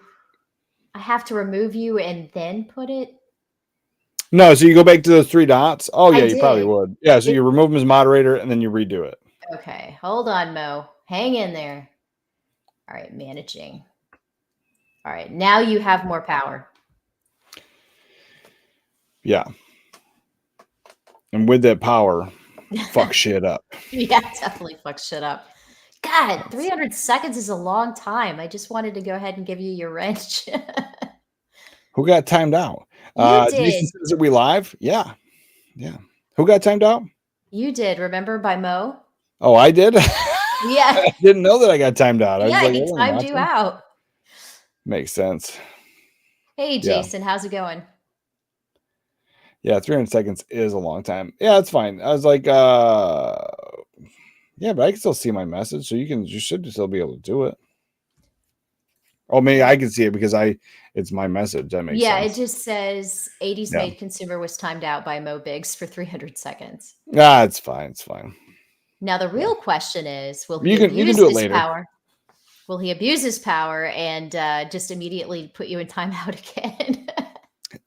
I have to remove you and then put it. No, so you go back to those three dots. Oh I yeah, you probably did. would. Yeah, so you remove him as moderator and then you redo it. Okay, hold on, Mo. Hang in there. All right, managing. All right, now you have more power. Yeah. And with that power, fuck shit up. Yeah, definitely fuck shit up. God, 300 seconds is a long time. I just wanted to go ahead and give you your wrench. Who got timed out? You Jason did. says, are we live? Yeah. Yeah. Who got timed out? You did. Remember by Mo? Oh, I did? Yeah. I didn't know that I got timed out. I was Yeah, like, he I wasn't timed you watching. out. Makes sense. Hey, Jason, how's it going? Yeah, 300 seconds is a long time. Yeah, that's fine. I was like, yeah, but I can still see my message, so you should still be able to do it. Oh, maybe I can see it because it's my message. That makes sense. It just says 80s made consumer was timed out by Mo Biggs for 300 seconds. Ah, it's fine. It's fine. Now the real question is, will he You can abuse do it his later. power? Will he abuse his power and just immediately put you in timeout again?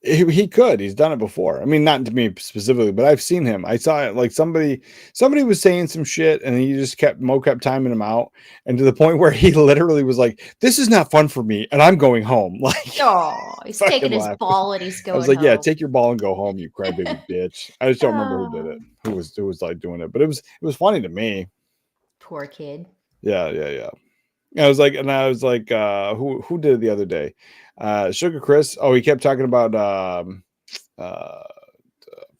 He could. He's done it before. I mean, not to me specifically, but I've seen him. I saw it. Like somebody was saying some shit, and he just Mo kept timing him out, and to the point where he literally was like, "This is not fun for me, and I'm going home." Like, Oh, he's taking his laughing. ball and he's going. I was like, home. "Yeah, take your ball and go home, you crybaby bitch." I just don't remember who did it. Who was like doing it, but it was funny to me. Poor kid. Yeah. I was like, who did it the other day? Sugar Chris. Oh, he kept talking about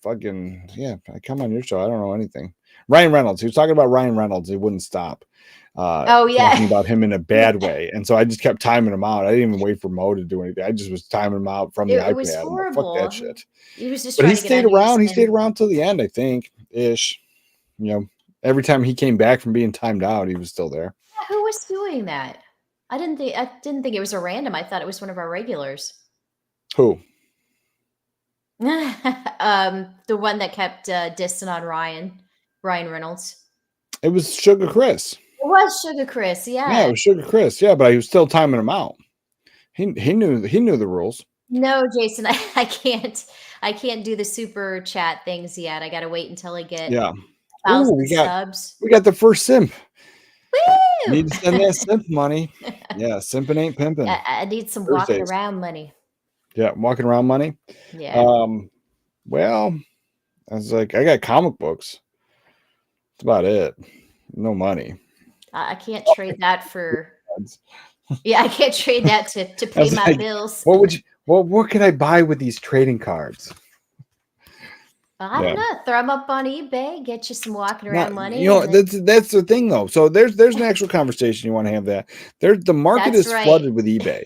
fucking I come on your show. I don't know anything. Ryan Reynolds. He was talking about Ryan Reynolds. He wouldn't stop. Talking about him in a bad way, and so I just kept timing him out. I didn't even wait for Mo to do anything. I just was timing him out from the iPad. It was horrible. Like, fuck that shit. He was just. But he stayed around. He stayed around till the end, I think, ish. Every time he came back from being timed out, he was still there. Who was doing that? I didn't think it was a random. I thought it was one of our regulars. Who? The one that kept dissing on Ryan Reynolds. It was Sugar Chris. It was Sugar Chris, yeah. Yeah, it was Sugar Chris. Yeah, but he was still timing him out. He knew the rules. No, Jason, I can't do the super chat things yet. I gotta wait until I get 1,000 subs. We got the first simp. Woo! Need to send that simp money. Yeah, simping ain't pimping. I need some Thursdays. walking around money. Yeah, walking around money. Yeah. Well, I was like, I got comic books. That's about it. No money. I can't trade that for. Yeah, I can't trade that to pay my bills. What could I buy with these trading cards? I don't know. Throw them up on eBay. Get you some walking around money. That's the thing though. So there's an actual conversation you want to have. That the market is flooded with eBay.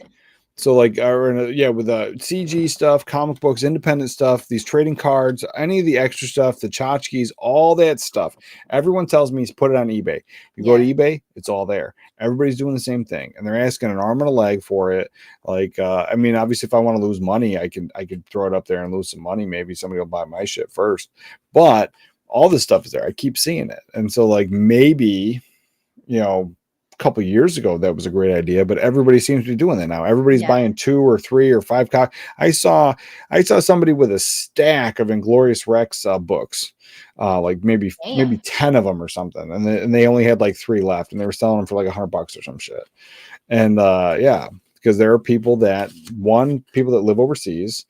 So like, yeah, with CG stuff, comic books, independent stuff, these trading cards, any of the extra stuff, the tchotchkes, all that stuff. Everyone tells me put it on eBay. You go to eBay, it's all there. Everybody's doing the same thing, and they're asking an arm and a leg for it. Like, I mean, obviously, if I want to lose money, I could throw it up there and lose some money. Maybe somebody will buy my shit first, but all this stuff is there. I keep seeing it, and so like maybe, couple years ago that was a great idea, but everybody seems to be doing that now. Everybody's buying 2 or 3 or 5 I saw somebody with a stack of Inglorious Rex books, like maybe 10 of them or something, and they only had like 3 left, and they were selling them for like $100 or some shit. And because there are people that live overseas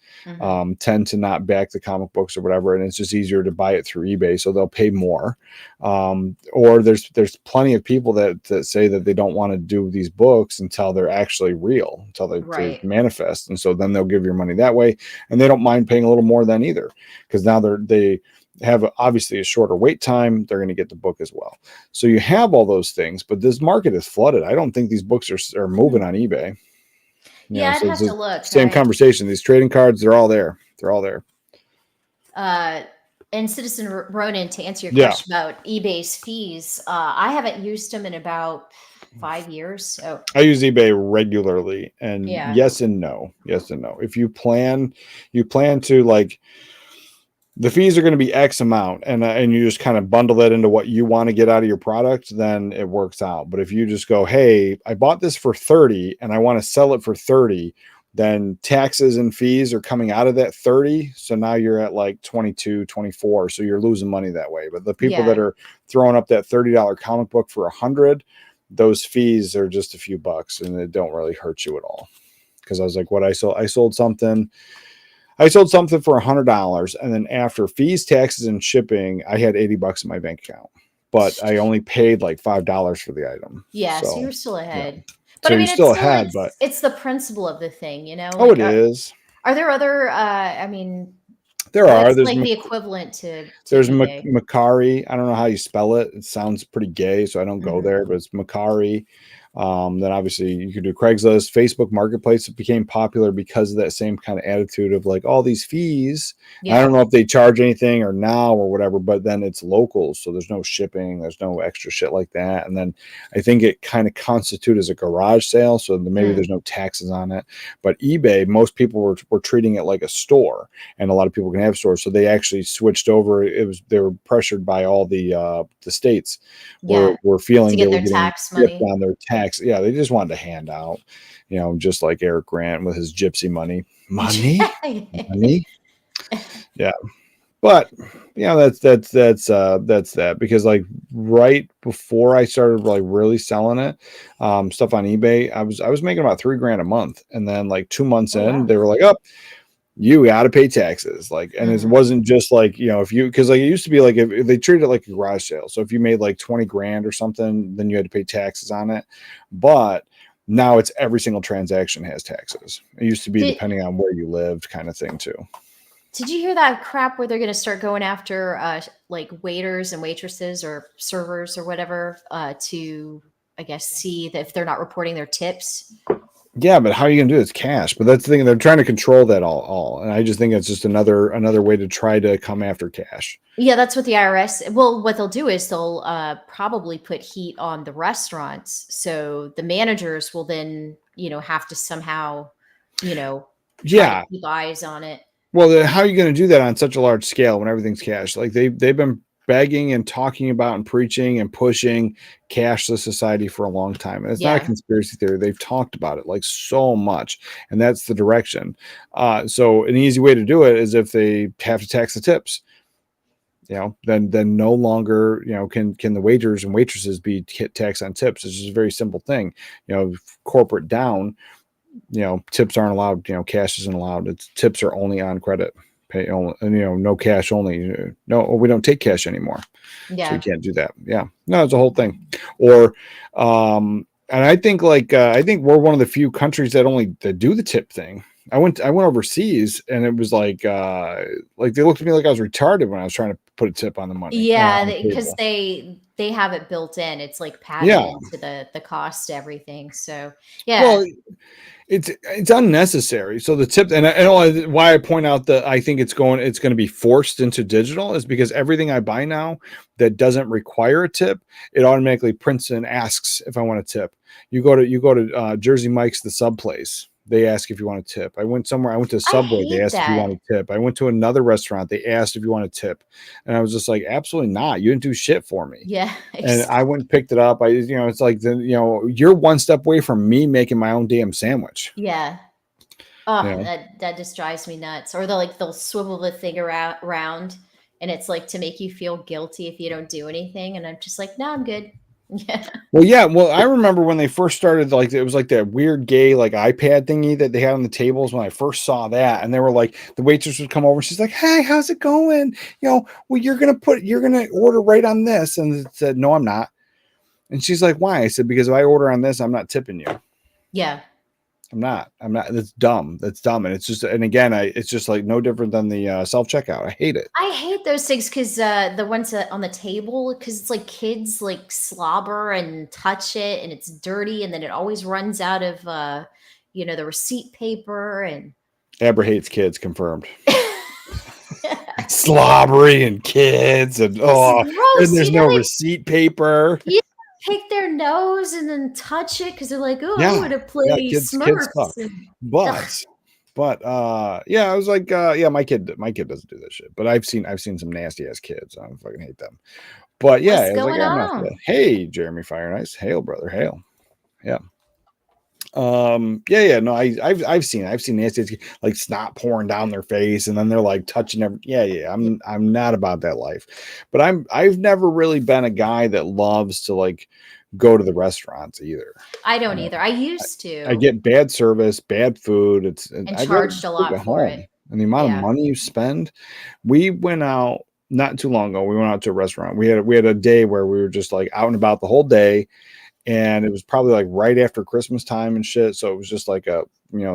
tend to not back the comic books or whatever, and it's just easier to buy it through eBay, so they'll pay more. Or there's plenty of people that say that they don't want to do these books until they're actually real, until they manifest, and so then they'll give your money that way, and they don't mind paying a little more then either, because now they have obviously a shorter wait time. They're going to get the book as well. So you have all those things, but this market is flooded. I don't think these books are moving on eBay. I'd have to look. Same conversation. These trading cards, they're all there. They're all there. And Citizen Ronan, to answer your question about eBay's fees, I haven't used them in about 5 years. So I use eBay regularly, and yes and no. If you plan to, like, the fees are going to be X amount, and you just kind of bundle that into what you want to get out of your product, then it works out. But if you just go, hey, I bought this for 30 and I want to sell it for 30, then taxes and fees are coming out of that 30. So now you're at like 22, 24. So you're losing money that way. But the people that are throwing up that $30 comic book for 100, those fees are just a few bucks, and they don't really hurt you at all. Because I was like, I sold something for $100, and then after fees, taxes, and shipping, I had $80 in my bank account, but I only paid like $5 for the item. So you're still ahead. Yeah. But so I mean, you're still ahead, but it's the principle of the thing, Oh, it is. Are there other? I mean, there are. There's like the equivalent to there's eBay. Macari. I don't know how you spell it. It sounds pretty gay, so I don't go there. But it's Macari. Then obviously you could do Craigslist. Facebook Marketplace became popular because of that same kind of attitude of like all these fees. I don't know if they charge anything or now or whatever, but then it's local, so there's no shipping, there's no extra shit like that. And then I think it kind of constitutes as a garage sale, so maybe there's no taxes on it. But eBay, most people were treating it like a store, and a lot of people can have stores, so they actually switched over. They were pressured by all the states were feeling they were getting tax money on their tax. Yeah, they just wanted to hand out, just like Eric Grant with his gypsy money. Yeah, but that's that, because like right before I started like really selling it, stuff on eBay, I was making about $3,000 a month, and then like 2 months in, they were like, "Oh, you got to pay taxes." Like, and it wasn't just like, because like it used to be like if they treated it like a garage sale. So if you made like $20,000 or something, then you had to pay taxes on it. But now it's every single transaction has taxes. It used to be depending on where you lived, kind of thing too. Did you hear that crap where they're going to start going after like waiters and waitresses or servers or whatever to, I guess, see that if they're not reporting their tips? Yeah, but how are you going to do it? It's cash. But that's the thing. They're trying to control that all. And I just think it's just another way to try to come after cash. Yeah, that's what the IRS. Well, what they'll do is they'll probably put heat on the restaurants. So the managers will then, have to somehow, keep eyes on it. Well, then how are you going to do that on such a large scale when everything's cash? Like they've been begging and talking about and preaching and pushing cashless society for a long time. And it's not a conspiracy theory. They've talked about it like so much, and that's the direction. So an easy way to do it is if they have to tax the tips, then no longer, can the waiters and waitresses be taxed on tips. It's just a very simple thing. Corporate down, tips aren't allowed, cash isn't allowed. Tips are only on credit. Pay only, no cash only. No, we don't take cash anymore. Yeah. So you can't do that. Yeah. No, it's a whole thing. Or, and I think I think we're one of the few countries that do the tip thing. I went overseas, and it was like they looked at me like I was retarded when I was trying to put a tip on the money. Yeah, on the because table. they have it built in. It's like padded Yeah. into the cost, everything. So yeah. Well, it's unnecessary. So the tip, and why I point out that I think it's going to be forced into digital is because everything I buy now that doesn't require a tip, it automatically prints and asks if I want a tip. You go to Jersey Mike's, the sub place. They ask if you want a tip. I went somewhere. I went to Subway. They hate asked if you that. want a tip. I went to another restaurant. They asked if you want a tip, and I was just like, absolutely not. You didn't do shit for me. Yeah. And I went and picked it up. It's like you're one step away from me making my own damn sandwich. Yeah. Oh, You know? that just drives me nuts. Or they'll swivel the thing around, and it's like to make you feel guilty if you don't do anything. And I'm just like, no, I'm good. Yeah. Well, yeah. Well, I remember when they first started, like it was like that weird gay like iPad thingy that they had on the tables when I first saw that, and they were like the waitress would come over. She's like, "Hey, how's it going? Well, you're gonna order right on this," and it said, "No, I'm not." And she's like, "Why?" I said, "Because if I order on this, I'm not tipping you. Yeah. I'm not. That's dumb. That's dumb." And it's just, and again, it's just like no different than the self checkout. I hate it. I hate those things because the ones that on the table, because it's like kids like slobber and touch it, and it's dirty, and then it always runs out of the receipt paper. And Abra hates kids, confirmed. Slobbery and kids, and gross. and there's no receipt paper. You pick their nose and then touch it because they're like, oh, I want to play kids Smurfs. suck. But I was like, my kid doesn't do this shit. But I've seen some nasty ass kids. I fucking hate them. But yeah, What's I was like, going I'm not for on? that. Hey, Jeremy Fire Nice. Hail, brother. Hail. Yeah. No, I've seen nasty like snot pouring down their face, and then they're like touching every. I'm not about that life, but I've never really been a guy that loves to like go to the restaurants either. I don't either. I used to. I get bad service, bad food. And charged a lot for it. And the amount of money you spend. We went out not too long ago. We went out to a restaurant. We had a day where we were just like out and about the whole day. And it was probably like right after Christmas time and shit. So it was just like the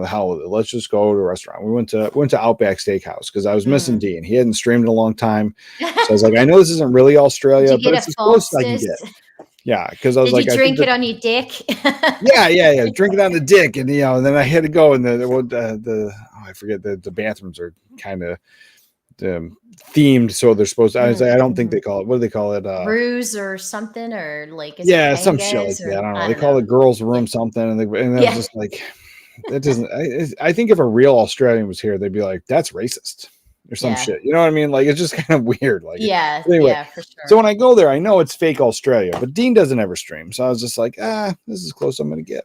hell with it. Let's just go to a restaurant. We went to Outback Steakhouse because I was missing Dean. He hadn't streamed in a long time. So I was like, I know this isn't really Australia, but it's as close as I can get. Yeah, because I was Did you drink it on your dick? yeah. Drink it on the dick, and then I had to go, and I forget the bathrooms are kind of themed, so they're supposed to. I don't think they call it. What do they call it? Ruse or something, or like some shit like that. I don't know. They call it girls' room something, and I was just like, that doesn't. I think if a real Australian was here, they'd be like, that's racist or some shit. You know what I mean? Like it's just kind of weird. Like anyway, for sure. So when I go there, I know it's fake Australia, but Dean doesn't ever stream, so I was just like, this is as close as I'm gonna get.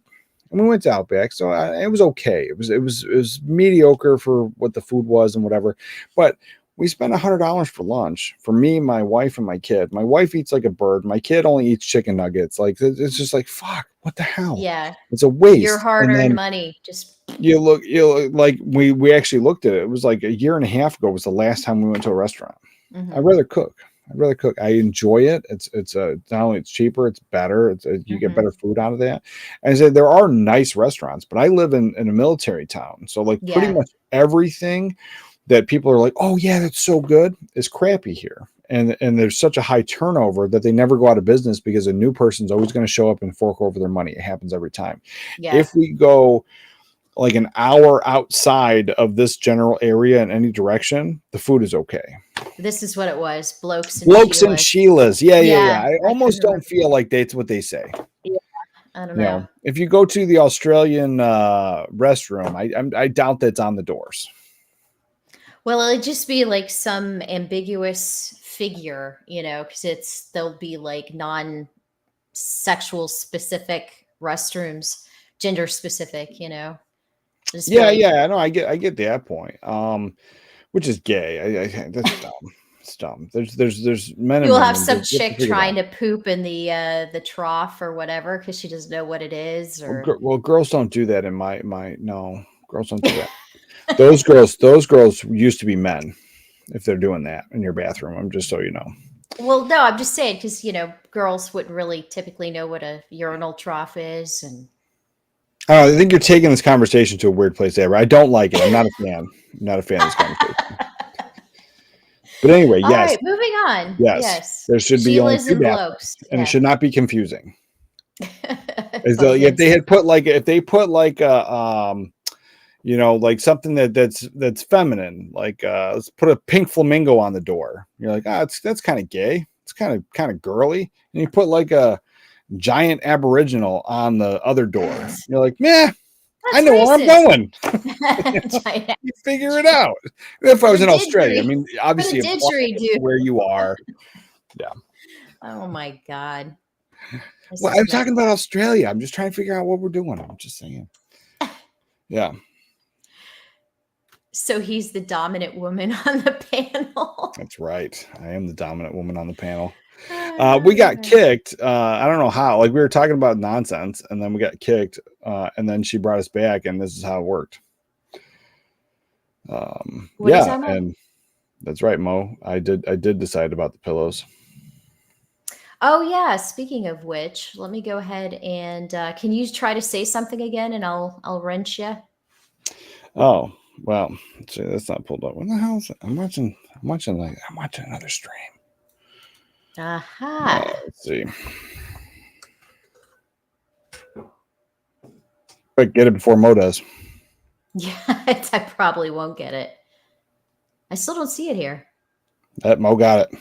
And we went to Outback, so it was okay. It was mediocre for what the food was and whatever, but we spent $100 for lunch for me, my wife, and my kid. My wife eats like a bird. My kid only eats chicken nuggets. Like it's just like, fuck, what the hell? Yeah, it's a waste. Your hard-earned money. Just you look like we actually looked at it. It was like a year and a half ago was the last time we went to a restaurant. Mm-hmm. I'd rather cook. I enjoy it. It's not only it's cheaper, it's better. You get better food out of that. And I said there are nice restaurants, but I live in a military town, so like pretty much everything that people are like, oh yeah, that's so good, is crappy here. And there's such a high turnover that they never go out of business because a new person's always going to show up and fork over their money. It happens every time. Yeah. If we go like an hour outside of this general area in any direction, the food is okay. This is what it was. Blokes and Sheila's. Yeah. I almost don't feel like that's what they say. Yeah. I don't know. If you go to the Australian restroom, I doubt that's on the doors. Well, it'd just be like some ambiguous figure, because there'll be like non-sexual specific restrooms, gender specific, I know. I get that point. Which is gay. That's dumb. It's dumb. There's men. You'll have some chick trying to poop in the trough or whatever because she doesn't know what it is. Or well, girls don't do that in my no. Girls don't do that. Those girls used to be men. If they're doing that in your bathroom, I'm just so you know. Well, no, I'm just saying because girls wouldn't really typically know what a urinal trough is, and I think you're taking this conversation to a weird place, Abra. I don't like it. I'm not a fan. I'm not a fan of this conversation. But anyway, All yes, right, moving on. yes, Yes. there should be only Sheilas 2 and bathrooms, blokes. and it Yeah. should not be confusing. As though Both if they ends. had put like if they put like a you know, like something that's feminine, like let's put a pink flamingo on the door. You're like, that's kind of gay. It's kind of girly. And you put like a giant aboriginal on the other door. You're like, meh, I That's know where I'm racist. going. Giant- You figure it out. If I was Put in a Australia, I didgeridoo. mean, Put a obviously apply didgeridoo. it to where you are. Yeah. Oh my God. This Well, is I'm nuts. talking about Australia. I'm just trying to figure out what we're doing. I'm just saying. Yeah. So he's the dominant woman on the panel. That's right. I am the dominant woman on the panel. We got kicked. I don't know how. Like we were talking about nonsense, and then we got kicked, and then she brought us back, and this is how it worked. What are you Yeah, talking about? and that's right, Mo. I did decide about the pillows. Oh yeah. Speaking of which, let me go ahead and can you try to say something again, and I'll wrench you. Oh well, see, that's not pulled up. What the hell is it? I'm watching another stream. Aha. Let's see. Quick, get it before Mo does. Yeah, I probably won't get it. I still don't see it here. That Mo got it.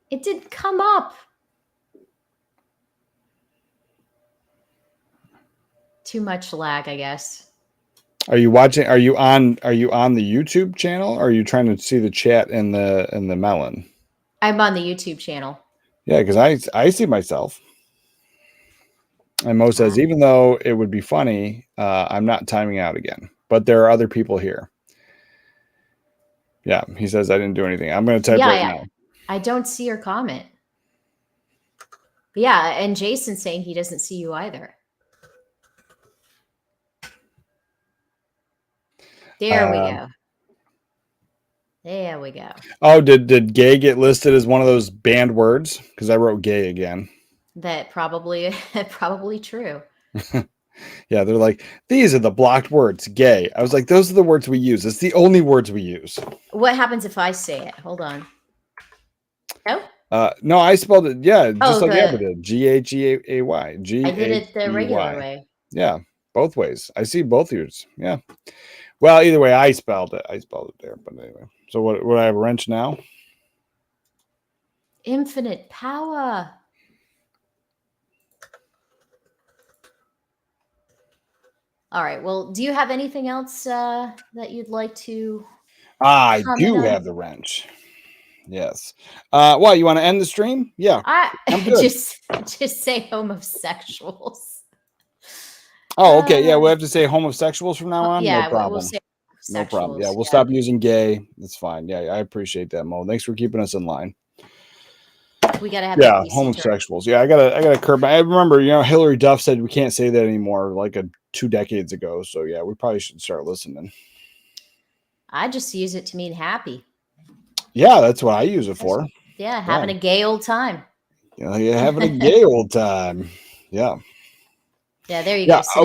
It didn't come up. Too much lag, I guess. Are you watching? Are you on the YouTube channel? Or are you trying to see the chat in the melon? I'm on the YouTube channel. Yeah, because I see myself. And Mo says, even though it would be funny, I'm not timing out again. But there are other people here. Yeah, he says I didn't do anything. I'm going to type now. I don't see your comment. But yeah, and Jason's saying he doesn't see you either. There we go. There we go. Oh, did gay get listed as one of those banned words? Because I wrote gay again. That probably true. Yeah, they're like, these are the blocked words, gay. I was like, those are the words we use. It's the only words we use. What happens if I say it? Hold on. No? No, I spelled it, just like Abra did. Ghaeay. I did it the regular way. Yeah, both ways. I see both yours. Yeah. Well, either way, I spelled it. I spelled it there. But anyway. So what would I have a wrench now? Infinite power. All right. Well, do you have anything else that you'd like to? I do have the wrench. Yes. Well, you want to end the stream? Yeah. I'm good. just say homosexuals. Oh, okay. Yeah, we'll have to say homosexuals from now on. Yeah, no problem. we'll say no problem. Yeah, we'll stop using gay. That's fine. Yeah, I appreciate that, Mo. Thanks for keeping us in line. We gotta have homosexuals. Yeah, I gotta curb. I remember, Hillary Duff said we can't say that anymore, like 2 decades ago. So yeah, we probably should start listening. I just use it to mean happy. Yeah, that's what I use it for. Yeah, having a gay old time. Yeah, having a gay old time. Yeah. Yeah, there you go. I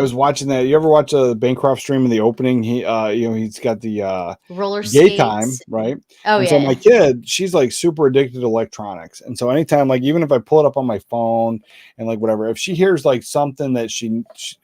was watching that. You ever watch a Bancroft stream in the opening? He's got the roller gay skates. time, right? Oh, and yeah. So my kid, she's like super addicted to electronics, and so anytime, like even if I pull it up on my phone and like whatever, if she hears like something that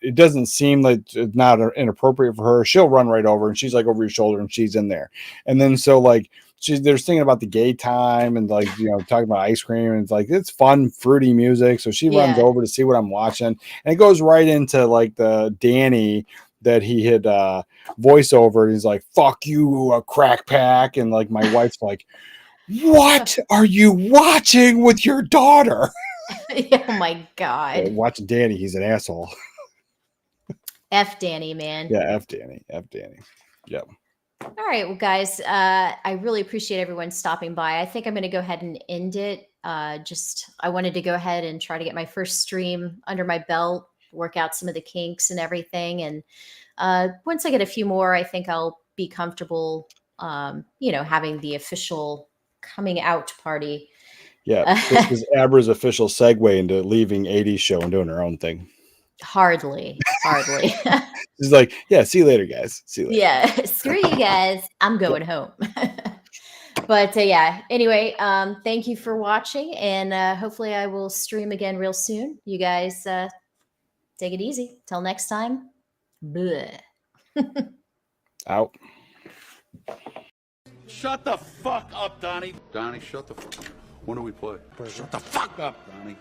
it doesn't seem like it's not inappropriate for her, she'll run right over and she's like over your shoulder and she's in there, and then so like. They're thinking about the gay time and like, talking about ice cream and it's like, it's fun, fruity music. So she runs over to see what I'm watching and it goes right into like the Danny that he had voiceover. And he's like, fuck you, a crack pack. And like, my wife's like, what are you watching with your daughter? Oh my God. Watch Danny. He's an asshole. F Danny, man. Yeah. F Danny. Yep. All right, well, guys, I really appreciate everyone stopping by. I think I'm going to go ahead and end it. I wanted to go ahead and try to get my first stream under my belt, work out some of the kinks and everything. And once I get a few more, I think I'll be comfortable, having the official coming out party. Yeah, this is Abra's official segue into leaving 80s show and doing her own thing. Hardly. She's like, yeah, see you later, guys. See you later. Yeah, screw you guys. I'm going home. But yeah, anyway, thank you for watching, and hopefully I will stream again real soon. You guys take it easy. Till next time. Bleh. Out. Shut the fuck up, Donnie. Donnie, shut the fuck up. When do we play? Shut the fuck up, Donnie.